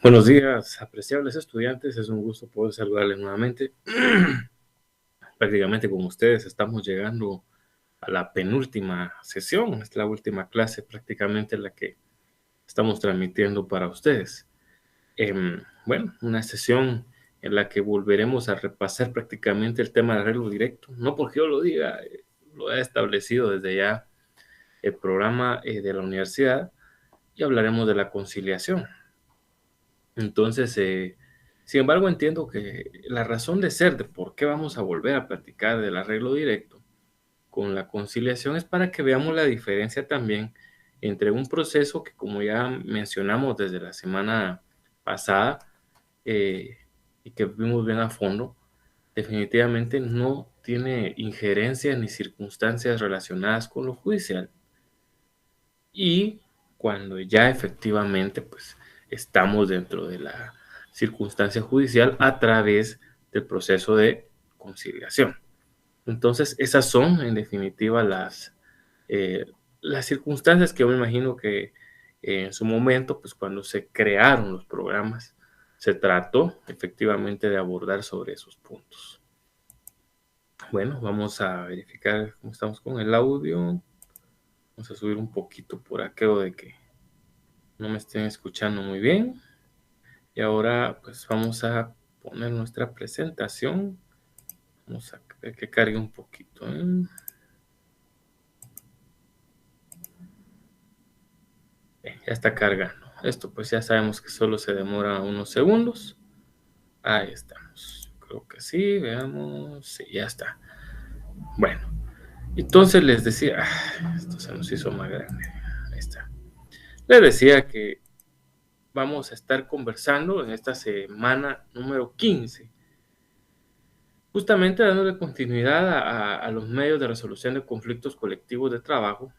Buenos días, apreciables estudiantes. Es un gusto poder saludarles nuevamente. Prácticamente con ustedes estamos llegando a la penúltima sesión. Es la última clase prácticamente la que estamos transmitiendo para ustedes. Bueno, una sesión en la que volveremos a repasar prácticamente el tema de arreglo directo. No porque yo lo diga, lo he establecido desde ya el programa de la universidad y hablaremos de la conciliación. Entonces, sin embargo, entiendo que la razón de ser de por qué vamos a volver a platicar del arreglo directo con la conciliación es para que veamos la diferencia también entre un proceso que, como ya mencionamos desde la semana pasada, eh, y que vimos bien a fondo, definitivamente no tiene injerencias ni circunstancias relacionadas con lo judicial. Y cuando ya efectivamente pues estamos dentro de la circunstancia judicial a través del proceso de conciliación. Entonces, esas son en definitiva las circunstancias que yo me imagino que en su momento, pues cuando se crearon los programas, se trató efectivamente de abordar sobre esos puntos. Bueno, vamos a verificar cómo estamos con el audio. Vamos a subir un poquito por aquello de que no me estén escuchando muy bien. Y ahora pues vamos a poner nuestra presentación. Vamos a ver que cargue un poquito. Bien, ya está cargando. Esto pues ya sabemos que solo se demora unos segundos. Ahí estamos. Creo que sí, veamos. Sí, ya está. Bueno, entonces les decía, esto se nos hizo más grande. Ahí está. Les decía que vamos a estar conversando en esta semana número 15, justamente dándole continuidad a los medios de resolución de conflictos colectivos de trabajo,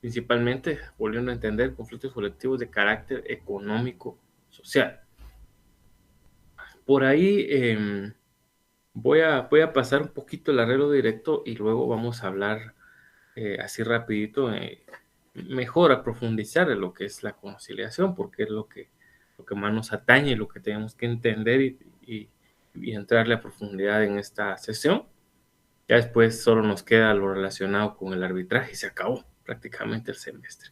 principalmente volviendo a entender conflictos colectivos de carácter económico, social. Por ahí voy a pasar un poquito el arreglo directo y luego vamos a hablar así rapidito, mejor a profundizar en lo que es la conciliación, porque es lo que más nos atañe y lo que tenemos que entender y entrarle a profundidad en esta sesión. Ya después solo nos queda lo relacionado con el arbitraje y se acabó prácticamente el semestre.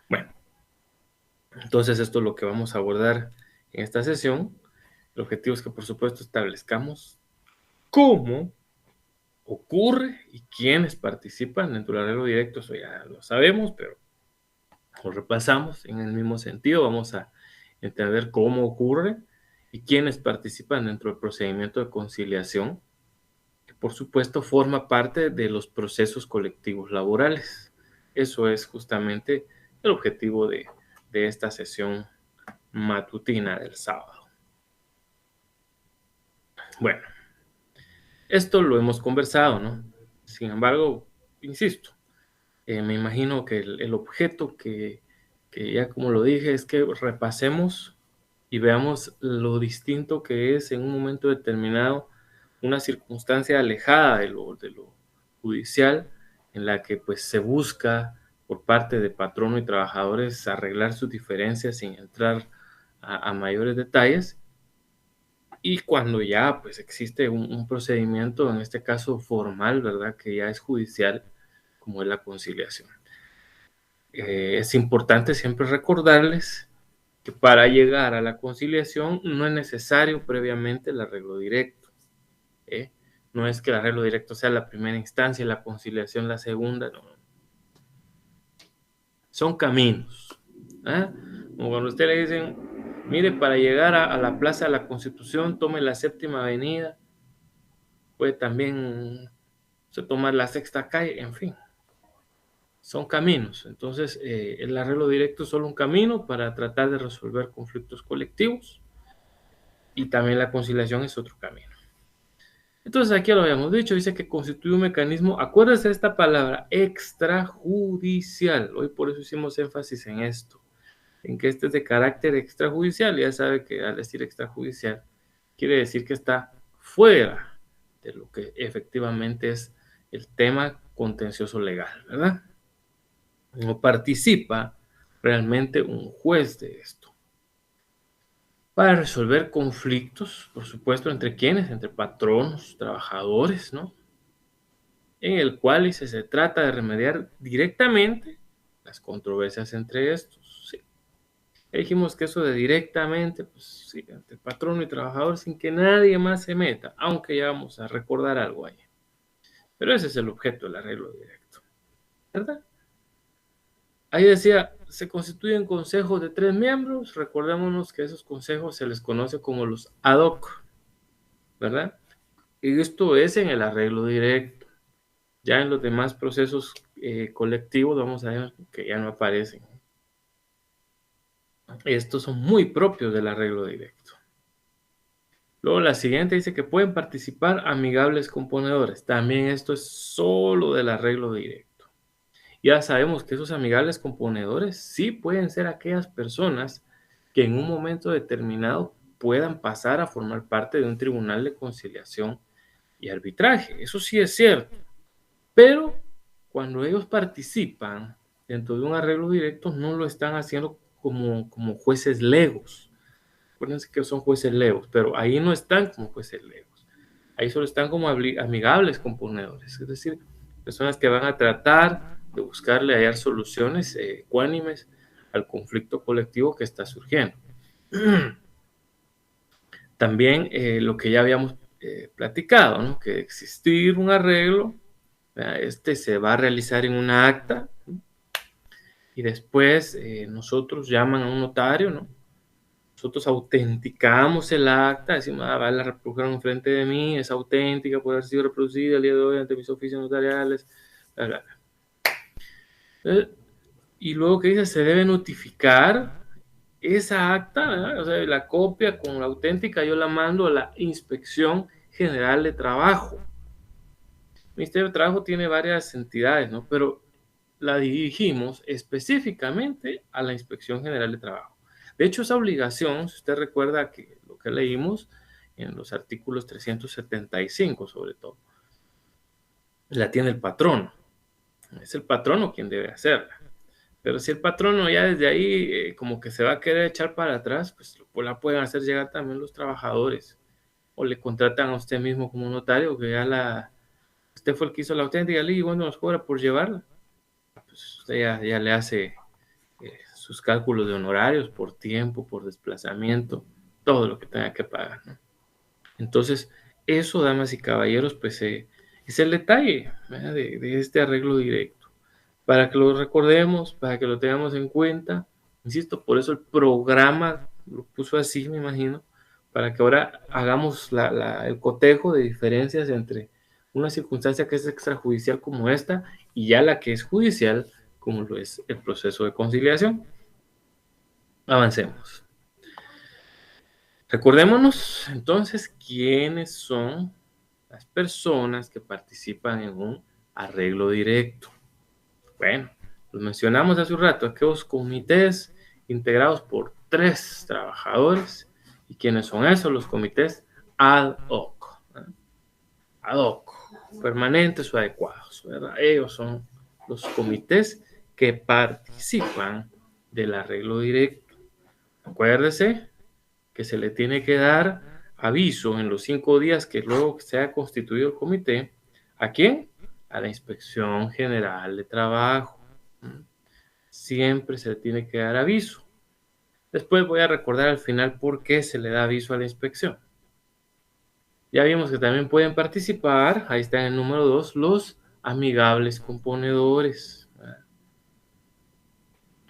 Bueno, entonces esto es lo que vamos a abordar en esta sesión. El objetivo es que por supuesto establezcamos cómo ocurre y quiénes participan dentro del arreglo directo. Eso ya lo sabemos, pero lo repasamos en el mismo sentido. Vamos a entender cómo ocurre y quiénes participan dentro del procedimiento de conciliación, que por supuesto forma parte de los procesos colectivos laborales. Eso es justamente el objetivo de esta sesión matutina del sábado. Bueno, esto lo hemos conversado, ¿no? Sin embargo, insisto, me imagino que el objeto que ya como lo dije es que repasemos y veamos lo distinto que es en un momento determinado una circunstancia alejada de lo judicial, en la que pues se busca por parte de patrono y trabajadores arreglar sus diferencias sin entrar a mayores detalles, y cuando ya pues existe un procedimiento, en este caso formal, ¿verdad? Que ya es judicial, como es la conciliación. Es importante siempre recordarles que para llegar a la conciliación no es necesario previamente el arreglo directo. ¿eh? No es que el arreglo directo sea la primera instancia y la conciliación la segunda, no. Son caminos. Como cuando usted le dicen, mire, para llegar a la Plaza de la Constitución, tome la Séptima Avenida, puede también se tomar la Sexta Calle, en fin. Son caminos. Entonces, el arreglo directo es solo un camino para tratar de resolver conflictos colectivos, y también la conciliación es otro camino. Entonces, aquí lo habíamos dicho, dice que constituye un mecanismo, acuérdese de esta palabra, extrajudicial. Hoy por eso hicimos énfasis en esto, en que este es de carácter extrajudicial. Ya sabe que al decir extrajudicial, quiere decir que está fuera de lo que efectivamente es el tema contencioso legal, ¿verdad? No participa realmente un juez de esto. para resolver conflictos, por supuesto, ¿entre quiénes? Entre patronos, trabajadores, ¿no? En el cual se trata de remediar directamente las controversias entre estos. Sí. Dijimos que eso de directamente, pues sí, entre patrón y trabajador sin que nadie más se meta, aunque ya vamos a recordar algo ahí. Pero ese es el objeto del arreglo directo, ¿verdad? Ahí decía, se constituyen consejos de 3 miembros. Recordémonos que esos consejos se les conoce como los ad hoc, ¿verdad? Y esto es en el arreglo directo. Ya en los demás procesos colectivos vamos a ver que ya no aparecen. Estos son muy propios del arreglo directo. Luego la siguiente dice que pueden participar amigables componedores. También esto es solo del arreglo directo. Ya sabemos que esos amigables componedores sí pueden ser aquellas personas que en un momento determinado puedan pasar a formar parte de un tribunal de conciliación y arbitraje. Eso sí es cierto. Pero cuando ellos participan dentro de un arreglo directo, no lo están haciendo como jueces legos. Acuérdense que son jueces legos, pero ahí no están como jueces legos. Ahí solo están como amigables componedores, es decir, personas que van a tratar de buscarle hallar soluciones ecuánimes al conflicto colectivo que está surgiendo. También lo que ya habíamos platicado, ¿no? Que existir un arreglo, este se va a realizar en una acta y después nosotros llaman a un notario, ¿no? Nosotros autenticamos el acta, decimos, la reprodujeron enfrente de mí, es auténtica, puede haber sido reproducida el día de hoy ante mis oficios notariales, bla, bla, bla. Y luego que dice, se debe notificar esa acta, ¿verdad? O sea, la copia con la auténtica, yo la mando a la Inspección General de Trabajo. El Ministerio de Trabajo tiene varias entidades, ¿no? Pero la dirigimos específicamente a la Inspección General de Trabajo. De hecho, esa obligación, si usted recuerda que lo que leímos en los artículos 375 sobre todo, la tiene el patrono. Es el patrono quien debe hacerla. Pero si el patrono ya desde ahí como que se va a querer echar para atrás, pues la pueden hacer llegar también los trabajadores. O le contratan a usted mismo como notario, que usted fue el que hizo la auténtica ley y bueno, nos cobra por llevarla. Pues usted ya le hace sus cálculos de honorarios por tiempo, por desplazamiento, todo lo que tenga que pagar, ¿no? Entonces, eso, damas y caballeros, pues es el detalle, ¿verdad? De este arreglo directo. Para que lo recordemos, para que lo tengamos en cuenta, insisto, por eso el programa lo puso así, me imagino, para que ahora hagamos el cotejo de diferencias entre una circunstancia que es extrajudicial como esta y ya la que es judicial, como lo es el proceso de conciliación. Avancemos. Recordémonos entonces quiénes son las personas que participan en un arreglo directo. Bueno, los mencionamos hace un rato, aquellos comités integrados por 3 trabajadores. ¿Y quiénes son esos? Los comités ad hoc. Ad hoc, permanentes o adecuados, ¿verdad? Ellos son los comités que participan del arreglo directo. Acuérdese que se le tiene que dar aviso en los 5 días que luego se haya constituido el comité. ¿A quién? A la Inspección General de Trabajo. Siempre se le tiene que dar aviso. Después voy a recordar al final por qué se le da aviso a la inspección. Ya vimos que también pueden participar, ahí está en el número 2, los amigables componedores.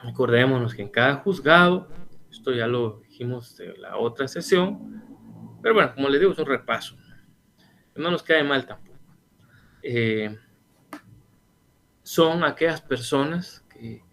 Recordémonos que en cada juzgado, esto ya lo dijimos de la otra sesión, pero bueno, como les digo, es un repaso. No nos cae mal tampoco. Son aquellas personas que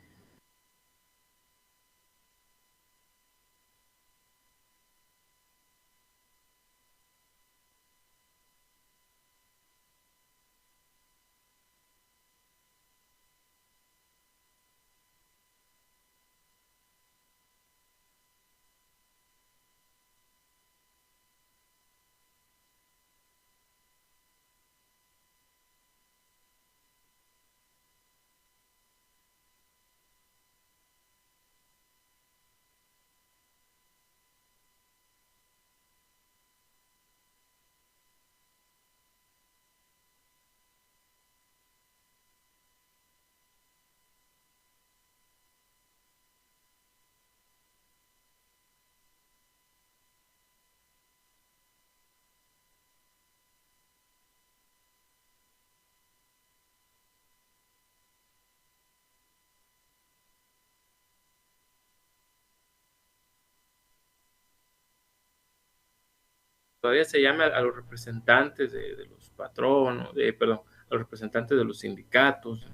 todavía se llame a los representantes de los patronos, perdón, a los representantes de los sindicatos.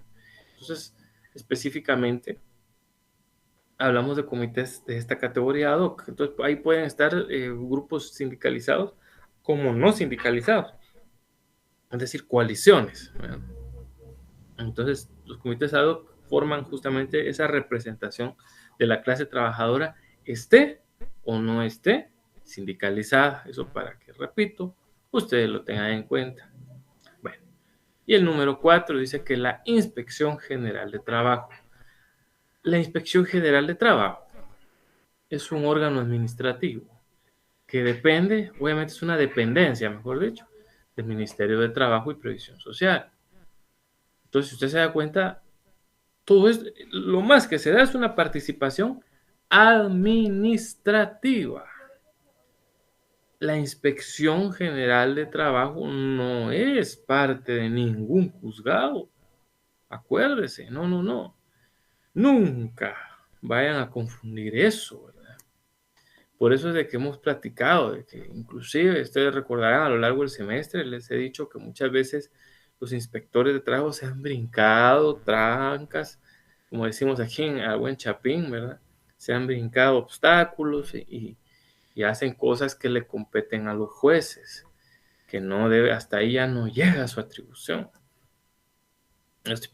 Entonces, específicamente, hablamos de comités de esta categoría ad hoc. Entonces, ahí pueden estar grupos sindicalizados como no sindicalizados, es decir, coaliciones, ¿verdad? Entonces, los comités ad hoc forman justamente esa representación de la clase trabajadora, esté o no esté sindicalizada. Eso para que, repito, ustedes lo tengan en cuenta. Bueno, y el número 4 dice que la Inspección General de Trabajo. La Inspección General de Trabajo es un órgano administrativo que depende, obviamente es una dependencia, mejor dicho, del Ministerio de Trabajo y Previsión Social. Entonces, si usted se da cuenta, todo es, lo más que se da es una participación administrativa. La Inspección General de Trabajo no es parte de ningún juzgado. Acuérdese, no. Nunca vayan a confundir eso, ¿verdad? Por eso es de que hemos platicado, de que inclusive ustedes recordarán a lo largo del semestre, les he dicho que muchas veces los inspectores de trabajo se han brincado trancas, como decimos aquí en el buen Chapín, ¿verdad? Se han brincado obstáculos y hacen cosas que le competen a los jueces, que no debe, hasta ahí ya no llega su atribución.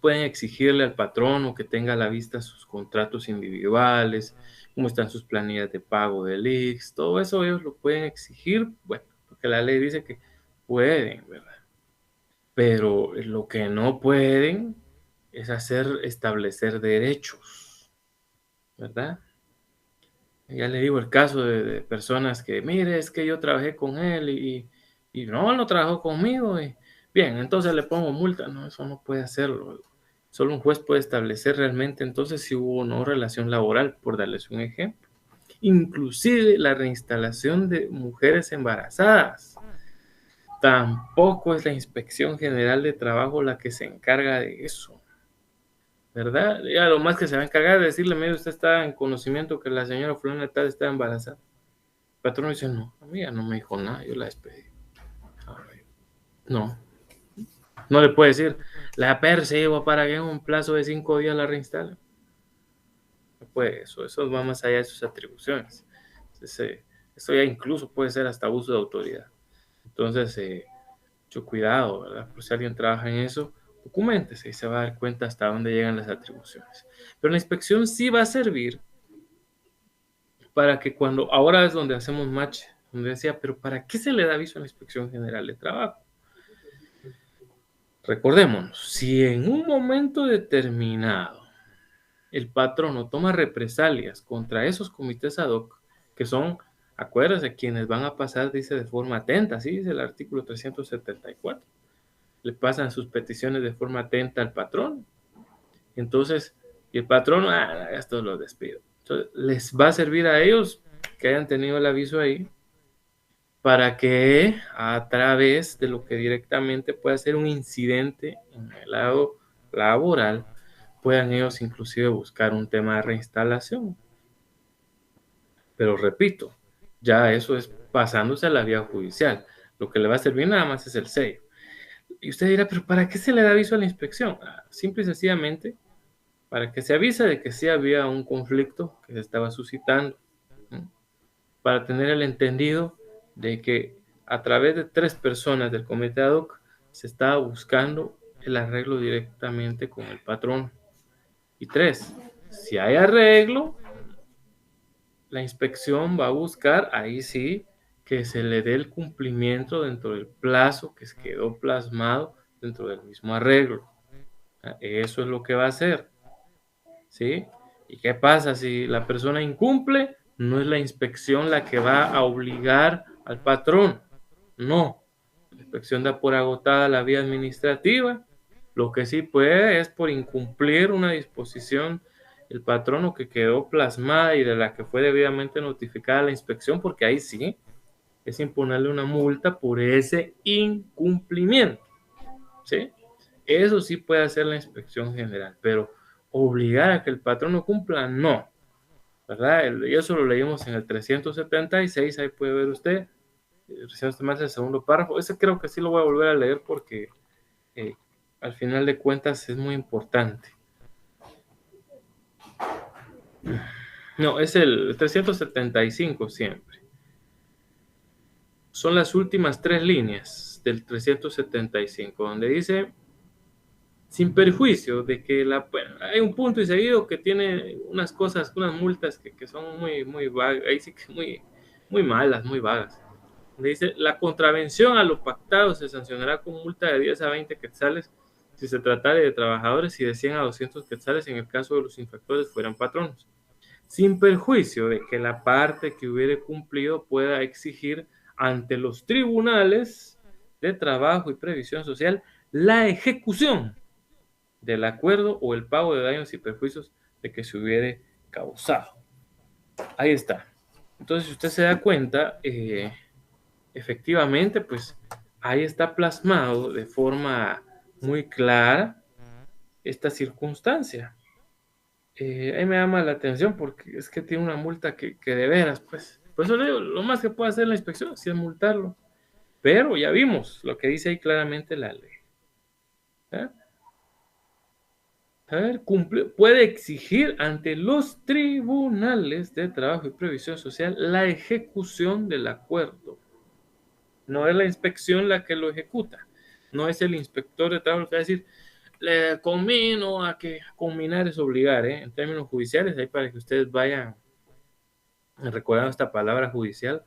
Pueden exigirle al patrono que tenga a la vista sus contratos individuales, cómo están sus planillas de pago del IX, todo eso ellos lo pueden exigir, bueno, porque la ley dice que pueden, ¿verdad? Pero lo que no pueden es establecer derechos, ¿verdad? Ya le digo el caso de personas que, mire, es que yo trabajé con él y no, él no trabajó conmigo. Bien, entonces le pongo multa. No, eso no puede hacerlo. Solo un juez puede establecer realmente entonces si hubo o no relación laboral, por darles un ejemplo. Inclusive la reinstalación de mujeres embarazadas. Tampoco es la Inspección General de Trabajo la que se encarga de eso, ¿verdad? Ya lo más que se va a encargar de decirle, mire, usted está en conocimiento que la señora fulana de tal está embarazada. El patrón dice, no, amiga, no me dijo nada, yo la despedí. No, no le puede decir, la percibo para que en un plazo de 5 días la reinstale. No puede, eso va más allá de sus atribuciones. Entonces, eso ya incluso puede ser hasta abuso de autoridad. Entonces, mucho cuidado, ¿verdad? Por si alguien trabaja en eso, documéntese y se va a dar cuenta hasta dónde llegan las atribuciones. Pero la inspección sí va a servir para que cuando, ahora es donde hacemos match, donde decía, pero ¿para qué se le da aviso a la Inspección General de Trabajo? Recordémonos, si en un momento determinado el patrono toma represalias contra esos comités ad hoc, que son, acuérdense, quienes van a pasar, dice, de forma atenta, así dice el artículo 374, le pasan sus peticiones de forma atenta al patrón, entonces, y el patrón, estos los despido. Entonces, les va a servir a ellos que hayan tenido el aviso ahí, para que a través de lo que directamente pueda ser un incidente en el lado laboral, puedan ellos inclusive buscar un tema de reinstalación. Pero repito, ya eso es pasándose a la vía judicial. Lo que le va a servir nada más es el sello. Y usted dirá, pero ¿para qué se le da aviso a la inspección? Simple y sencillamente para que se avise de que sí había un conflicto que se estaba suscitando, ¿no? Para tener el entendido de que a través de 3 personas del comité ad hoc se estaba buscando el arreglo directamente con el patrón. Y 3, si hay arreglo, la inspección va a buscar, ahí sí, que se le dé el cumplimiento dentro del plazo que quedó plasmado dentro del mismo arreglo. Eso es lo que va a hacer, ¿sí? ¿Y qué pasa si la persona incumple? No es la inspección la que va a obligar al patrón, no. La inspección da por agotada la vía administrativa. Lo que sí puede es por incumplir una disposición el patrono que quedó plasmada y de la que fue debidamente notificada la inspección, porque ahí sí es imponerle una multa por ese incumplimiento, ¿sí? Eso sí puede hacer la inspección general, pero obligar a que el patrono cumpla, no, ¿verdad? Y eso lo leímos en el 376, ahí puede ver usted, recién está más el segundo párrafo. Ese creo que sí lo voy a volver a leer porque eh, al final de cuentas es muy importante. No, es el 375 siempre. Son las últimas 3 líneas del 375, donde dice, sin perjuicio de que bueno, hay un punto y seguido que tiene unas cosas, unas multas que son muy vagas, ahí sí que muy malas, muy vagas. Donde dice, la contravención a lo pactado se sancionará con multa de 10 a 20 quetzales si se tratare de trabajadores y de 100 a 200 quetzales en el caso de los infractores fueran patronos, sin perjuicio de que la parte que hubiere cumplido pueda exigir ante los tribunales de trabajo y previsión social la ejecución del acuerdo o el pago de daños y perjuicios de que se hubiere causado. Ahí está. Entonces, si usted se da cuenta, efectivamente, pues ahí está plasmado de forma muy clara esta circunstancia. Ahí me llama la atención porque es que tiene una multa que de veras, pues. Por eso le digo, lo más que puede hacer la inspección sí es multarlo. Pero ya vimos lo que dice ahí claramente la ley. ¿Eh? A ver, puede exigir ante los tribunales de trabajo y previsión social la ejecución del acuerdo. No es la inspección la que lo ejecuta. No es el inspector de trabajo que va a decir, le conmino a que conminar es obligar, en términos judiciales, ahí para que ustedes vayan recordando esta palabra judicial.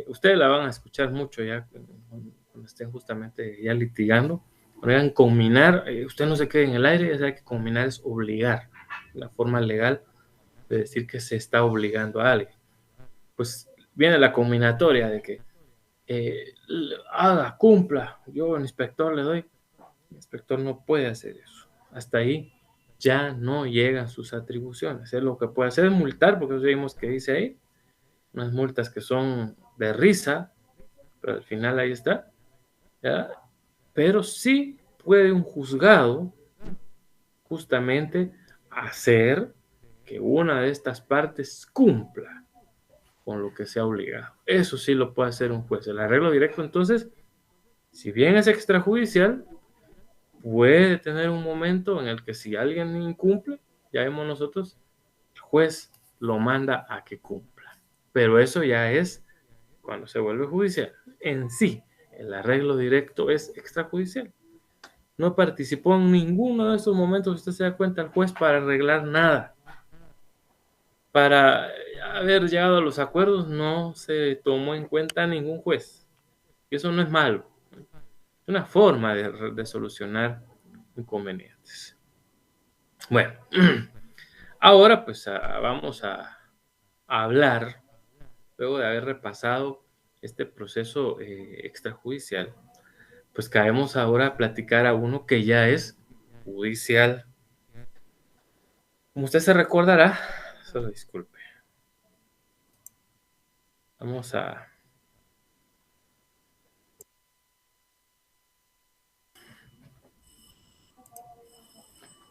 Ustedes la van a escuchar mucho ya cuando estén justamente ya litigando. Cuando comminar, usted no se quede en el aire, ya sabe que comminar es obligar, la forma legal de decir que se está obligando a alguien. Pues viene la combinatoria de que haga, cumpla, yo al inspector le doy. El inspector no puede hacer eso. Hasta ahí ya no llegan sus atribuciones. Él lo que puede hacer es multar, porque vimos que dice ahí, unas multas que son de risa, pero al final ahí está, ¿ya? Pero sí puede un juzgado justamente hacer que una de estas partes cumpla con lo que se ha obligado. Eso sí lo puede hacer un juez. El arreglo directo, entonces, si bien es extrajudicial, puede tener un momento en el que si alguien incumple, ya vemos nosotros, el juez lo manda a que cumpla. Pero eso ya es cuando se vuelve judicial. En sí, el arreglo directo es extrajudicial. No participó en ninguno de esos momentos, usted se da cuenta, el juez para arreglar nada. Para haber llegado a los acuerdos no se tomó en cuenta ningún juez. Y eso no es malo. Es una forma de solucionar inconvenientes. Bueno, ahora pues vamos a hablar, luego de haber repasado este proceso extrajudicial, pues caemos ahora a platicar a uno que ya es judicial. Como usted se recordará, solo disculpe, vamos a...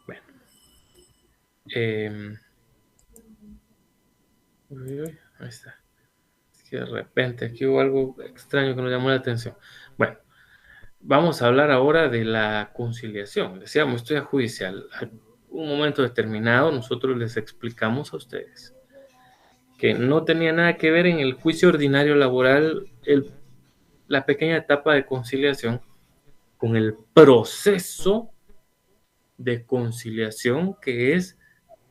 Bueno, eh, ahí está. Es que de repente aquí hubo algo extraño que nos llamó la atención. Bueno, vamos a hablar ahora de la conciliación. Decíamos, esto es judicial. A un momento determinado, nosotros les explicamos a ustedes que no tenía nada que ver en el juicio ordinario laboral la pequeña etapa de conciliación con el proceso de conciliación que es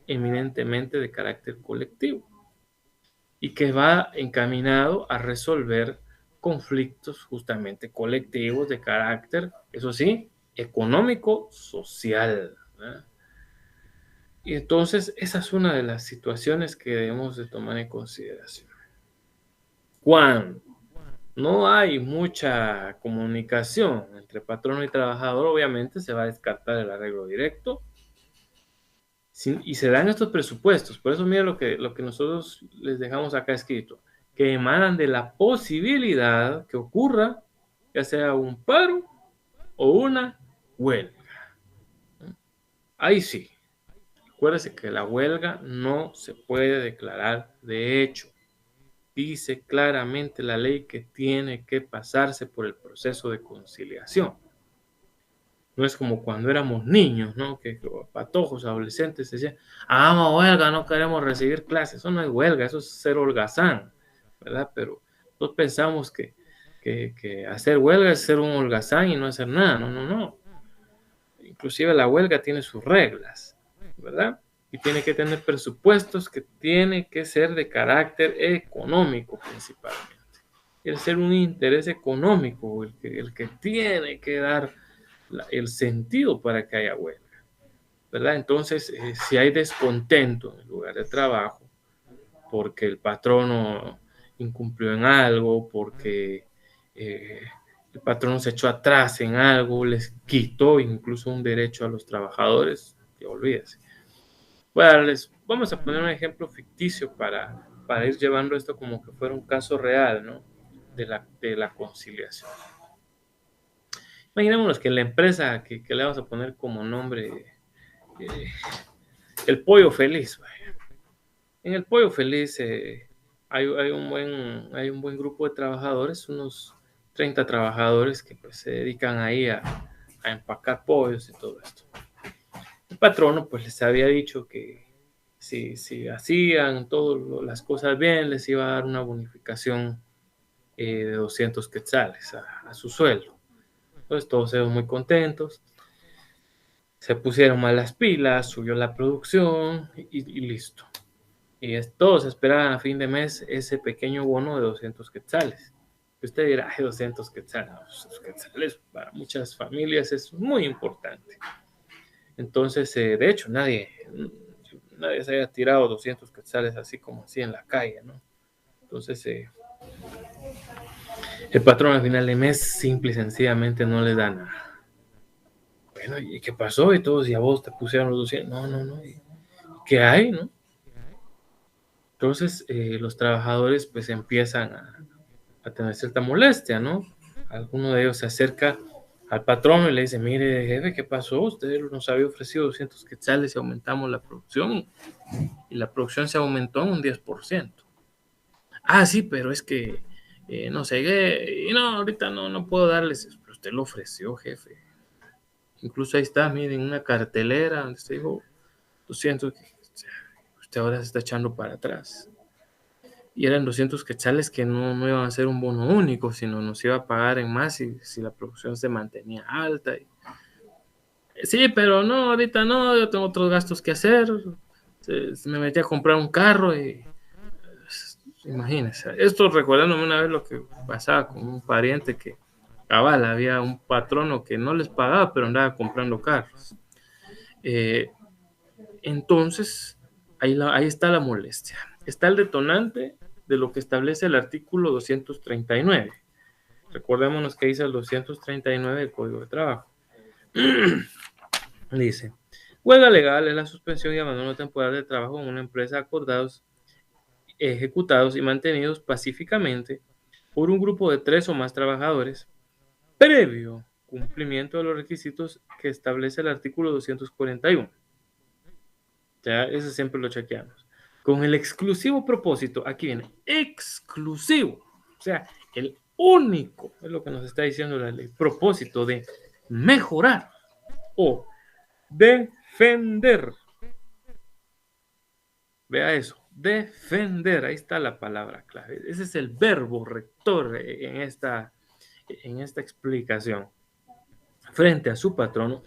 eminentemente de carácter colectivo y que va encaminado a resolver conflictos justamente colectivos de carácter, eso sí, económico, social, ¿verdad? Y entonces esa es una de las situaciones que debemos de tomar en consideración. Cuando no hay mucha comunicación entre patrono y trabajador, obviamente se va a descartar el arreglo directo y se dan estos presupuestos. Por eso mira lo que nosotros les dejamos acá escrito, que emanan de la posibilidad que ocurra ya sea un paro o una huelga. Ahí sí, acuérdese que la huelga no se puede declarar de hecho. dice claramente la ley que tiene que pasarse por el proceso de conciliación. No es como cuando éramos niños, ¿no? Que patojos, adolescentes, decían, hagamos huelga, no queremos recibir clases. Eso no es huelga, eso es ser holgazán, ¿verdad? Pero nosotros pensamos que hacer huelga es ser un holgazán y no hacer nada. No, no, no. Inclusive la huelga tiene sus reglas, ¿verdad? Y tiene que tener presupuestos que tiene que ser de carácter económico principalmente. Tiene que ser un interés económico el que tiene que dar el sentido para que haya huelga, ¿verdad? Entonces, si hay descontento en el lugar de trabajo, porque el patrono incumplió en algo, porque el patrono se echó atrás en algo, les quitó incluso un derecho a los trabajadores, que olvídese. Bueno, vamos a poner un ejemplo ficticio para ir llevando esto como que fuera un caso real, ¿no? De la conciliación. Imaginémonos que en la empresa que le vamos a poner como nombre el pollo feliz. En el pollo feliz hay un buen grupo de trabajadores, unos 30 trabajadores que pues, se dedican ahí a empacar pollos y todo esto. El patrono pues les había dicho que si hacían todas las cosas bien, les iba a dar una bonificación de 200 quetzales a su sueldo. Entonces todos se ven muy contentos. Se pusieron más las pilas, subió la producción y listo. Y todos esperaban a fin de mes ese pequeño bono de 200 quetzales. Y usted dirá, 200 quetzales. 200 quetzales para muchas familias es muy importante. Entonces, de hecho, nadie se haya tirado 200 quetzales así como así en la calle, ¿no? Entonces, el patrón al final de mes simple y sencillamente no le da nada. Bueno, ¿y qué pasó? Y todos, y a vos te pusieron los 200. No, no, no. ¿Y qué hay, no? Entonces, los trabajadores pues empiezan a tener cierta molestia, ¿no? Alguno de ellos se acerca al patrón y le dice, mire, jefe, ¿qué pasó? Usted nos había ofrecido 200 quetzales y aumentamos la producción y la producción se aumentó en un 10%. Ah, sí, pero es que no sé qué, y no, ahorita no puedo darles, pero usted lo ofreció, jefe. Incluso ahí está, miren, una cartelera donde usted dijo 200, usted ahora se está echando para atrás. Y eran 200 quetzales que no iban a ser un bono único, sino nos iba a pagar en más si la producción se mantenía alta. Sí, pero no, ahorita no, yo tengo otros gastos que hacer. Me metí a comprar un carro y imagínense. Esto recordándome una vez lo que pasaba con un pariente que cabal, había un patrono que no les pagaba, pero andaba comprando carros. Entonces, ahí está la molestia. Está el detonante de lo que establece el artículo 239. Recordémonos que dice el 239 del Código de Trabajo. Dice, huelga legal es la suspensión y abandono temporal de trabajo en una empresa acordados, ejecutados y mantenidos pacíficamente por un grupo de 3 o más trabajadores, previo cumplimiento de los requisitos que establece el artículo 241. Ya, eso siempre lo chequeamos. Con el exclusivo propósito, aquí viene, exclusivo, o sea, el único, es lo que nos está diciendo la ley, propósito de mejorar o defender. Vea eso, defender, ahí está la palabra clave. Ese es el verbo rector en esta explicación. Frente a su patrono,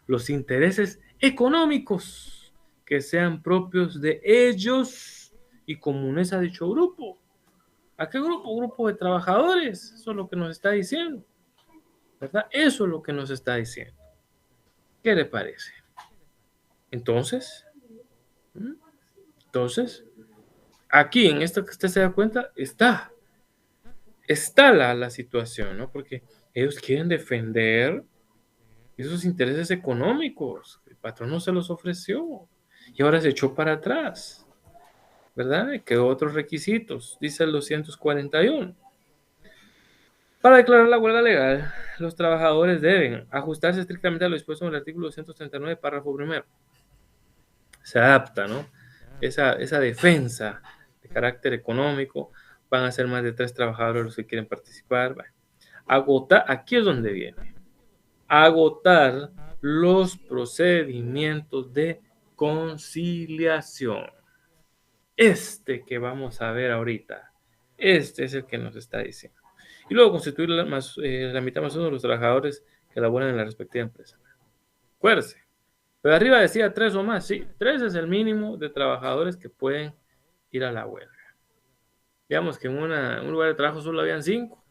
los intereses económicos que sean propios de ellos y comunes a dicho grupo. ¿A qué grupo? Grupo de trabajadores. Eso es lo que nos está diciendo, ¿verdad? Eso es lo que nos está diciendo. ¿Qué le parece? Entonces, aquí en esto que usted se da cuenta, está la situación, ¿no? Porque ellos quieren defender esos intereses económicos. El patrón no se los ofreció y ahora se echó para atrás, ¿verdad? Quedó otros requisitos, dice el 241. Para declarar la huelga legal, los trabajadores deben ajustarse estrictamente a lo dispuesto en el artículo 239, párrafo primero. Se adapta, ¿no? Esa defensa de carácter económico, van a ser más de 3 trabajadores los que quieren participar. Bueno, agotar, aquí es donde viene, agotar los procedimientos de conciliación. Este que vamos a ver ahorita, este es el que nos está diciendo. Y luego constituir la mitad más uno de los trabajadores que laboran en la respectiva empresa. Acuérdense. Pero arriba decía 3 o más, sí, 3 es el mínimo de trabajadores que pueden ir a la huelga. Digamos que en un lugar de trabajo solo habían 5.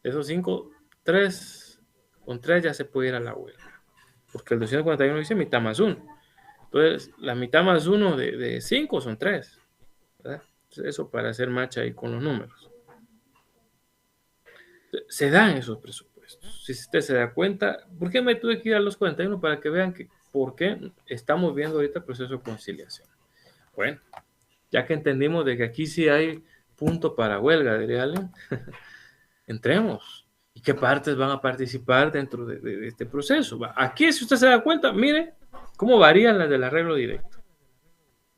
De esos 5, 3, con 3 ya se puede ir a la huelga. Porque el 241 dice mitad más 1. Entonces, la mitad más 1 de 5 son 3. ¿Verdad? Entonces, eso para hacer match ahí con los números. Se dan esos presupuestos. Si usted se da cuenta, ¿por qué me tuve que ir a los 41? Para que vean que por qué estamos viendo ahorita el proceso de conciliación. Bueno, ya que entendimos de que aquí sí hay punto para huelga, diría alguien, entremos. ¿Y qué partes van a participar dentro de este proceso? Aquí, si usted se da cuenta, mire cómo varían las del arreglo directo.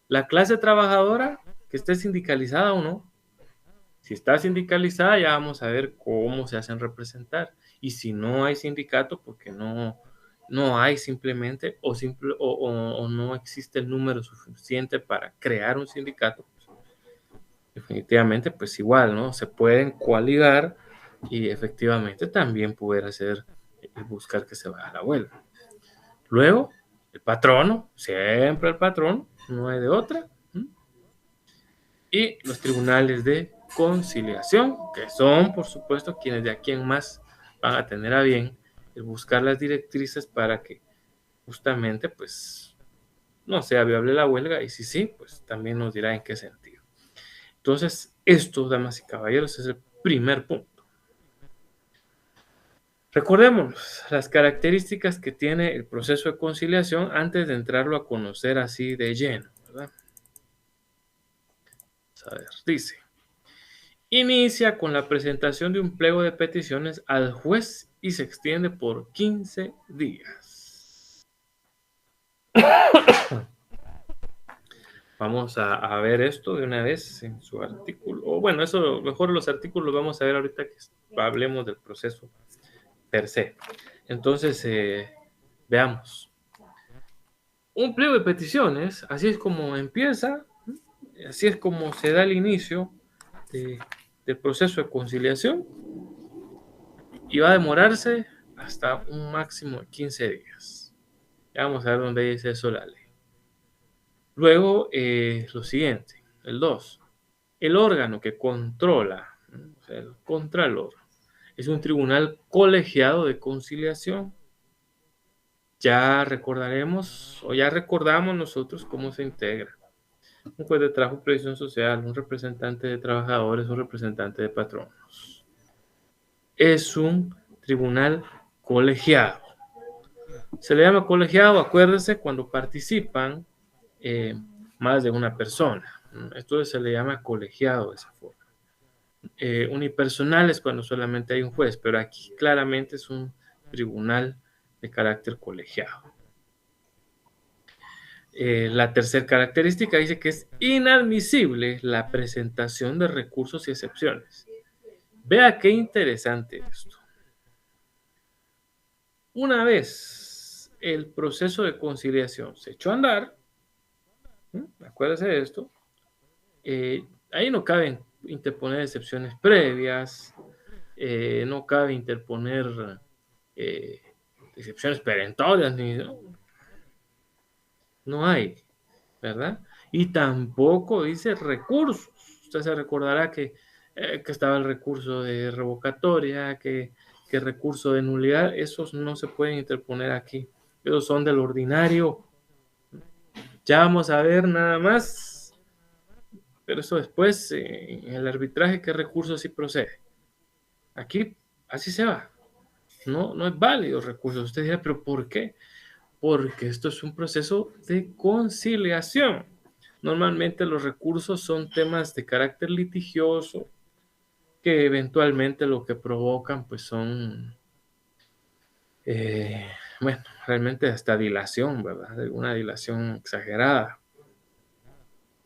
La clase trabajadora que esté sindicalizada o no. Si está sindicalizada, ya vamos a ver cómo se hacen representar. Y si no hay sindicato, porque no hay simplemente o no existe el número suficiente para crear un sindicato, pues, definitivamente, pues igual, ¿no? Se pueden coaligar y efectivamente también poder hacer, buscar que se vaya a la huelga. Luego, el patrono, siempre el patrón, no hay de otra. Y los tribunales de conciliación, que son, por supuesto, quienes de aquí en más van a tener a bien el buscar las directrices para que justamente, pues, no sea viable la huelga, y si sí, pues también nos dirá en qué sentido. Entonces, esto, damas y caballeros, es el primer punto. Recordemos las características que tiene el proceso de conciliación antes de entrarlo a conocer así de lleno, ¿verdad? A ver, dice: inicia con la presentación de un pliego de peticiones al juez y se extiende por 15 días. Vamos a ver esto de una vez en su artículo. O bueno, eso mejor los artículos vamos a ver ahorita que hablemos del proceso per se. Entonces, veamos. Un pliego de peticiones, así es como empieza, así es como se da el inicio del proceso de conciliación, y va a demorarse hasta un máximo de 15 días. Ya vamos a ver dónde dice eso la ley. Luego, lo siguiente, el 2. El órgano que controla, o sea, el contralor, es un tribunal colegiado de conciliación. Ya recordaremos, o ya recordamos nosotros cómo se integra. Un juez de trabajo y previsión social, un representante de trabajadores, un representante de patronos. Es un tribunal colegiado. Se le llama colegiado, acuérdense, cuando participan más de una persona. Esto se le llama colegiado de esa forma. Unipersonal es cuando solamente hay un juez, pero aquí claramente es un tribunal de carácter colegiado. La tercera característica dice que es inadmisible la presentación de recursos y excepciones. Vea qué interesante esto. Una vez el proceso de conciliación se echó a andar, acuérdese de esto, ahí no caben interponer excepciones previas, no cabe interponer excepciones perentorias, no hay, ¿verdad? Y tampoco dice recursos. Usted se recordará que estaba el recurso de revocatoria, que recurso de nulidad, esos no se pueden interponer aquí. Esos son del ordinario. Ya vamos a ver nada más, pero eso después, en el arbitraje, qué recurso sí procede. Aquí, así se va. No es válido recursos. Usted dirá, ¿pero por qué? Porque esto es un proceso de conciliación. Normalmente los recursos son temas de carácter litigioso que eventualmente lo que provocan pues son, bueno, realmente hasta dilación, ¿verdad? Una dilación exagerada.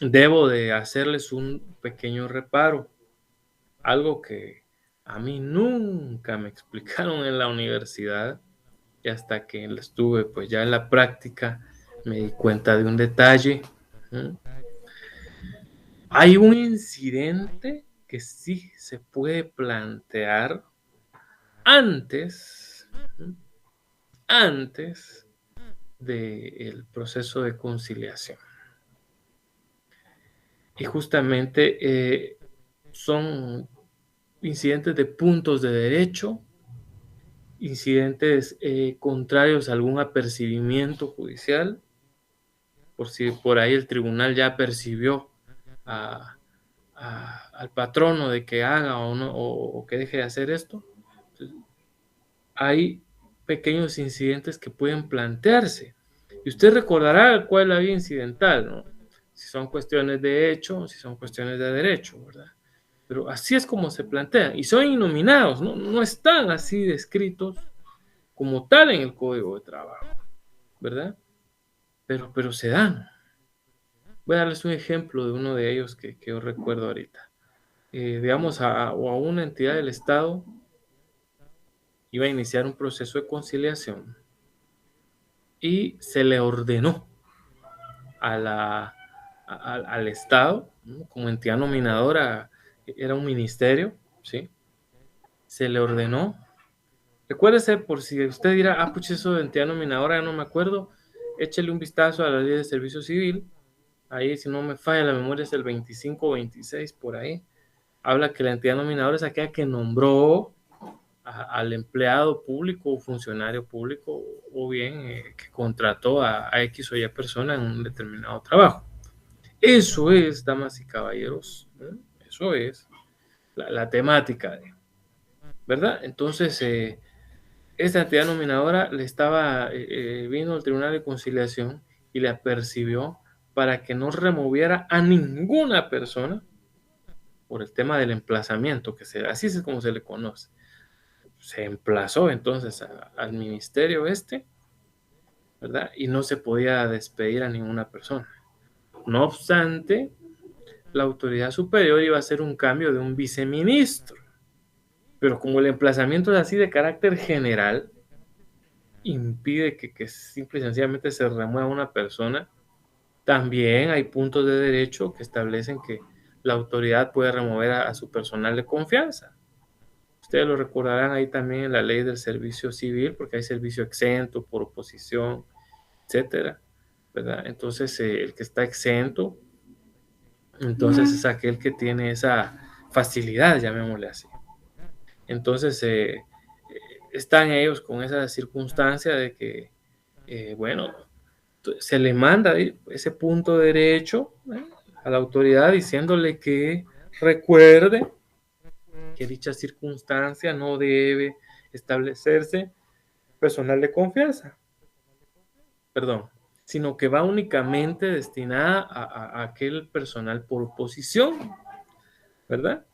debo de hacerles un pequeño reparo, algo que a mí nunca me explicaron en la universidad, y hasta que estuve pues ya en la práctica me di cuenta de un detalle. ¿Mm? Hay un incidente que sí se puede plantear antes, ¿mm? antes del proceso de conciliación. Y justamente son incidentes de puntos de derecho, incidentes contrarios a algún apercibimiento judicial, por si por ahí el tribunal ya percibió a, al patrono de que haga o no, o que deje de hacer esto. Entonces, hay pequeños incidentes que pueden plantearse. Y usted recordará cuál es la vía incidental, ¿no? Si son cuestiones de hecho, si son cuestiones de derecho, ¿verdad? Pero así es como se plantean. Y son innominados, ¿no? No están así descritos como tal en el Código de Trabajo, ¿verdad? Pero se dan. Voy a darles un ejemplo de uno de ellos que yo recuerdo ahorita. Digamos, o a una entidad del Estado iba a iniciar un proceso de conciliación y se le ordenó a al Estado, ¿no? Como entidad nominadora, era un ministerio, ¿sí? Se le ordenó. Recuérdese, por si usted dirá, ah, pues eso de entidad nominadora, ya no me acuerdo, échele un vistazo a la ley de servicio civil. Ahí, si no me falla la memoria, es el 25 o 26, por ahí. Habla que la entidad nominadora es aquella que nombró al empleado público o funcionario público, o bien que contrató a X o Y persona en un determinado trabajo. Eso es, damas y caballeros, ¿eh? Eso es la temática, ¿verdad? Entonces, esta entidad nominadora le estaba, vino al Tribunal de Conciliación y le apercibió para que no removiera a ninguna persona por el tema del emplazamiento, así es como se le conoce. Se emplazó entonces al ministerio ¿verdad? Y no se podía despedir a ninguna persona. No obstante, la autoridad superior iba a hacer un cambio de un viceministro, pero como el emplazamiento es así de carácter general, impide que simple y sencillamente se remueva una persona. También hay puntos de derecho que establecen que la autoridad puede remover a su personal de confianza. Ustedes lo recordarán ahí también en la ley del servicio civil, porque hay servicio exento por oposición, etcétera, ¿verdad? Entonces, el que está exento, entonces es aquel que tiene esa facilidad, llamémosle así. Entonces, están ellos con esa circunstancia de que, bueno, se le manda ese punto de derecho, ¿eh?, a la autoridad diciéndole que recuerde que dicha circunstancia no debe establecerse personal de confianza, perdón, sino que va únicamente destinada a aquel personal por oposición, ¿verdad?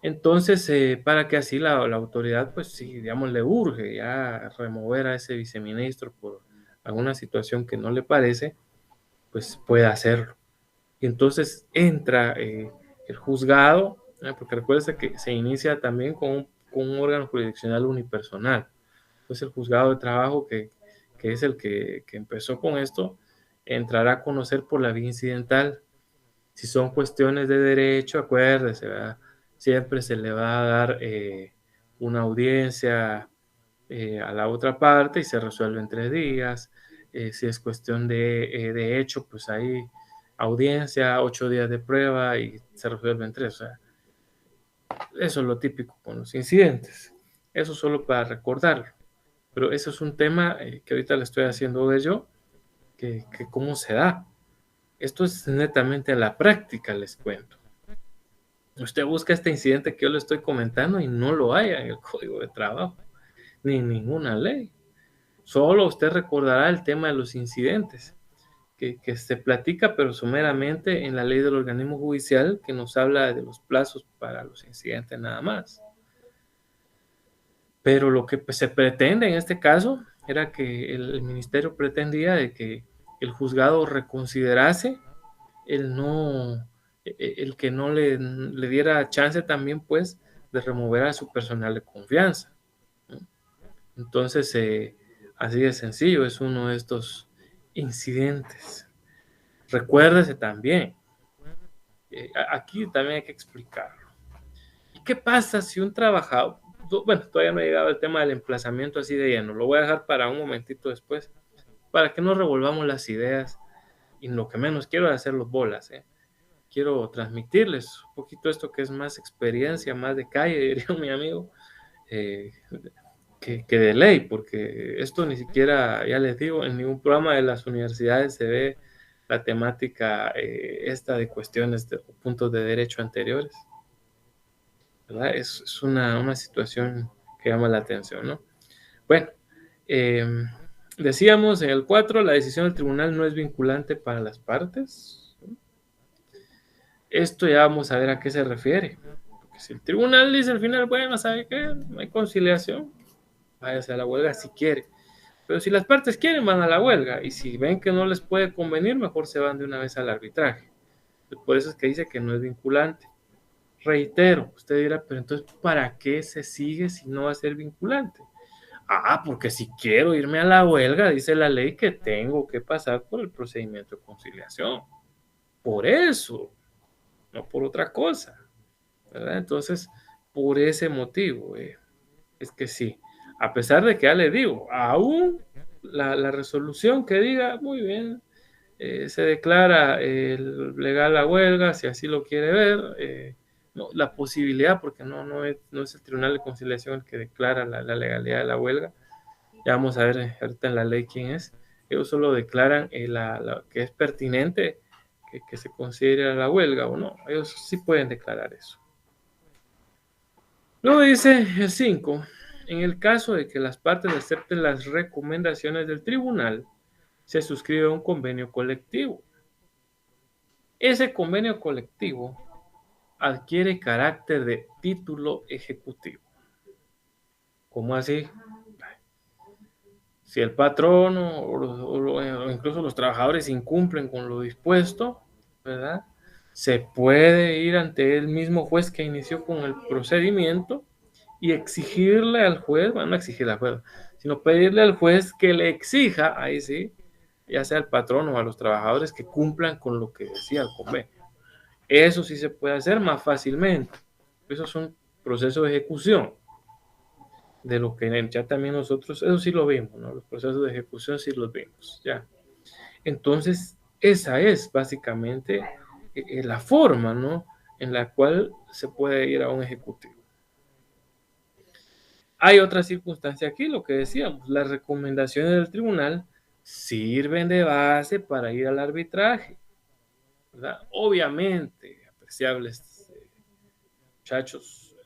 Entonces, para que así la autoridad, pues sí, digamos, le urge ya remover a ese viceministro por alguna situación que no le parece, pues puede hacerlo. Y entonces entra el juzgado, porque recuerda que se inicia también con un órgano jurisdiccional unipersonal. Entonces el juzgado de trabajo, que es el que empezó con esto, entrará a conocer por la vía incidental. Si son cuestiones de derecho, acuérdese, ¿verdad? Siempre se le va a dar una audiencia a la otra parte y se resuelve en 3 días. Si es cuestión de hecho, pues hay audiencia, 8 días de prueba y se resuelve en 3. O sea, eso es lo típico con los incidentes. Eso solo para recordarlo. Pero eso es un tema que ahorita le estoy haciendo ver yo, que cómo se da. Esto es netamente a la práctica, les cuento. Usted busca este incidente que yo le estoy comentando y no lo hay en el Código de Trabajo, ni en ninguna ley. Solo usted recordará el tema de los incidentes, que se platica, pero someramente en la ley del organismo judicial, que nos habla de los plazos para los incidentes nada más. Pero lo que pues, se pretende en este caso era que el ministerio pretendía de que el juzgado reconsiderase el que no le diera chance también, pues, de remover a su personal de confianza, ¿no? Entonces, así de sencillo, es uno de estos incidentes. Recuérdese también, aquí también hay que explicarlo. ¿Y qué pasa si un trabajador, bueno, todavía no he llegado al tema del emplazamiento así de lleno, lo voy a dejar para un momentito después, para que no revolvamos las ideas y lo que menos quiero es hacerlos bolas, ¿eh? Quiero transmitirles un poquito esto que es más experiencia, más de calle, diría mi amigo, eh, que de ley, porque esto ni siquiera, ya les digo, en ningún programa de las universidades se ve la temática esta de cuestiones de puntos de derecho anteriores, ¿verdad? Es una situación que llama la atención, ¿no? Bueno, eh, decíamos en el 4, la decisión del tribunal no es vinculante para las partes. Esto ya vamos a ver a qué se refiere. Porque si el tribunal dice al final, bueno, ¿sabe qué? No hay conciliación, váyase a la huelga si quiere. Pero si las partes quieren, van a la huelga. Y si ven que no les puede convenir, mejor se van de una vez al arbitraje. Por eso es que dice que no es vinculante. Reitero, usted dirá, pero entonces, ¿para qué se sigue si no va a ser vinculante? Ah, porque si quiero irme a la huelga, dice la ley que tengo que pasar por el procedimiento de conciliación. Por eso, no por otra cosa, ¿verdad? Entonces, por ese motivo, es que sí, a pesar de que ya le digo, aún la resolución que diga, muy bien, se declara legal la huelga, si así lo quiere ver, no, la posibilidad, porque no es el Tribunal de Conciliación el que declara la legalidad de la huelga, ya vamos a ver ahorita en la ley quién es, ellos solo declaran que es pertinente que se considere la huelga o no, ellos sí pueden declarar eso. Luego dice el 5, en el caso de que las partes acepten las recomendaciones del tribunal, se suscribe un convenio colectivo. Ese convenio colectivo adquiere carácter de título ejecutivo. ¿Cómo así? Si el patrón o incluso los trabajadores incumplen con lo dispuesto, ¿verdad? Se puede ir ante el mismo juez que inició con el procedimiento y exigirle al juez, bueno, no exigirle al juez, sino pedirle al juez que le exija, ahí sí, ya sea al patrón o a los trabajadores que cumplan con lo que decía el convenio. Eso sí se puede hacer más fácilmente. Eso es un proceso de ejecución de lo que ya también nosotros, eso sí lo vimos, ¿no? Los procesos de ejecución sí los vimos, ya. Entonces, esa es básicamente la forma, ¿no? En la cual se puede ir a un ejecutivo. Hay otra circunstancia aquí, lo que decíamos, las recomendaciones del tribunal sirven de base para ir al arbitraje, ¿verdad? Obviamente, apreciables muchachos,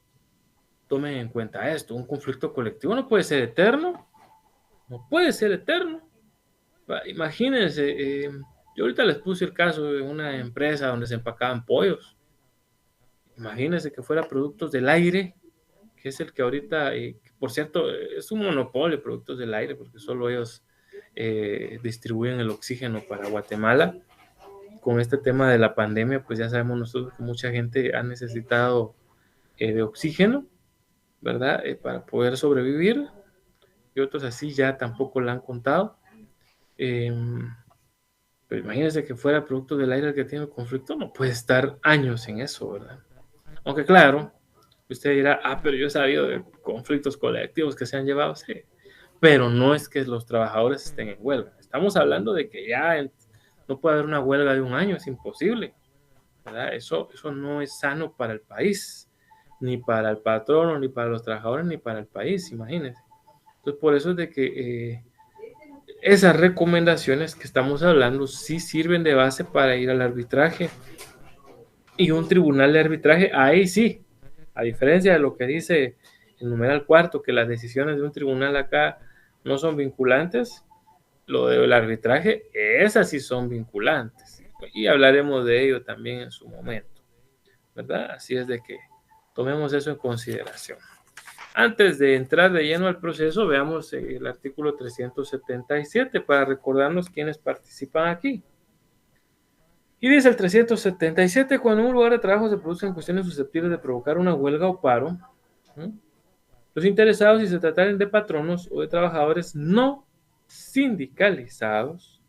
tomen en cuenta esto, un conflicto colectivo no puede ser eterno, no puede ser eterno. Imagínense, yo ahorita les puse el caso de una empresa donde se empacaban pollos. Imagínense que fuera Productos del Aire, que es el que ahorita, por cierto, es un monopolio Productos del Aire, porque solo ellos distribuyen el oxígeno para Guatemala. Con este tema de la pandemia, pues ya sabemos nosotros que mucha gente ha necesitado de oxígeno, ¿verdad? Para poder sobrevivir, y otros así ya tampoco la han contado. Pero imagínense que fuera Productos del Aire el que tiene el conflicto, no puede estar años en eso, ¿verdad? Aunque claro, usted dirá, pero yo he sabido de conflictos colectivos que se han llevado, sí, pero no es que los trabajadores estén en huelga. Estamos hablando de que ya no puede haber una huelga de un año, es imposible, ¿verdad? Eso no es sano para el país, ni para el patrono, ni para los trabajadores, ni para el país, imagínense. Entonces, por eso es de que esas recomendaciones que estamos hablando sí sirven de base para ir al arbitraje. Y un tribunal de arbitraje, ahí sí, a diferencia de lo que dice el numeral cuarto, que las decisiones de un tribunal acá no son vinculantes, lo del arbitraje, esas sí son vinculantes. Y hablaremos de ello también en su momento, ¿verdad? Así es de que tomemos eso en consideración. Antes de entrar de lleno al proceso, veamos el artículo 377 para recordarnos quiénes participan aquí. Y dice el 377, cuando en un lugar de trabajo se producen cuestiones susceptibles de provocar una huelga o paro, los interesados, si se trataren de patronos o de trabajadores no sindicalizados,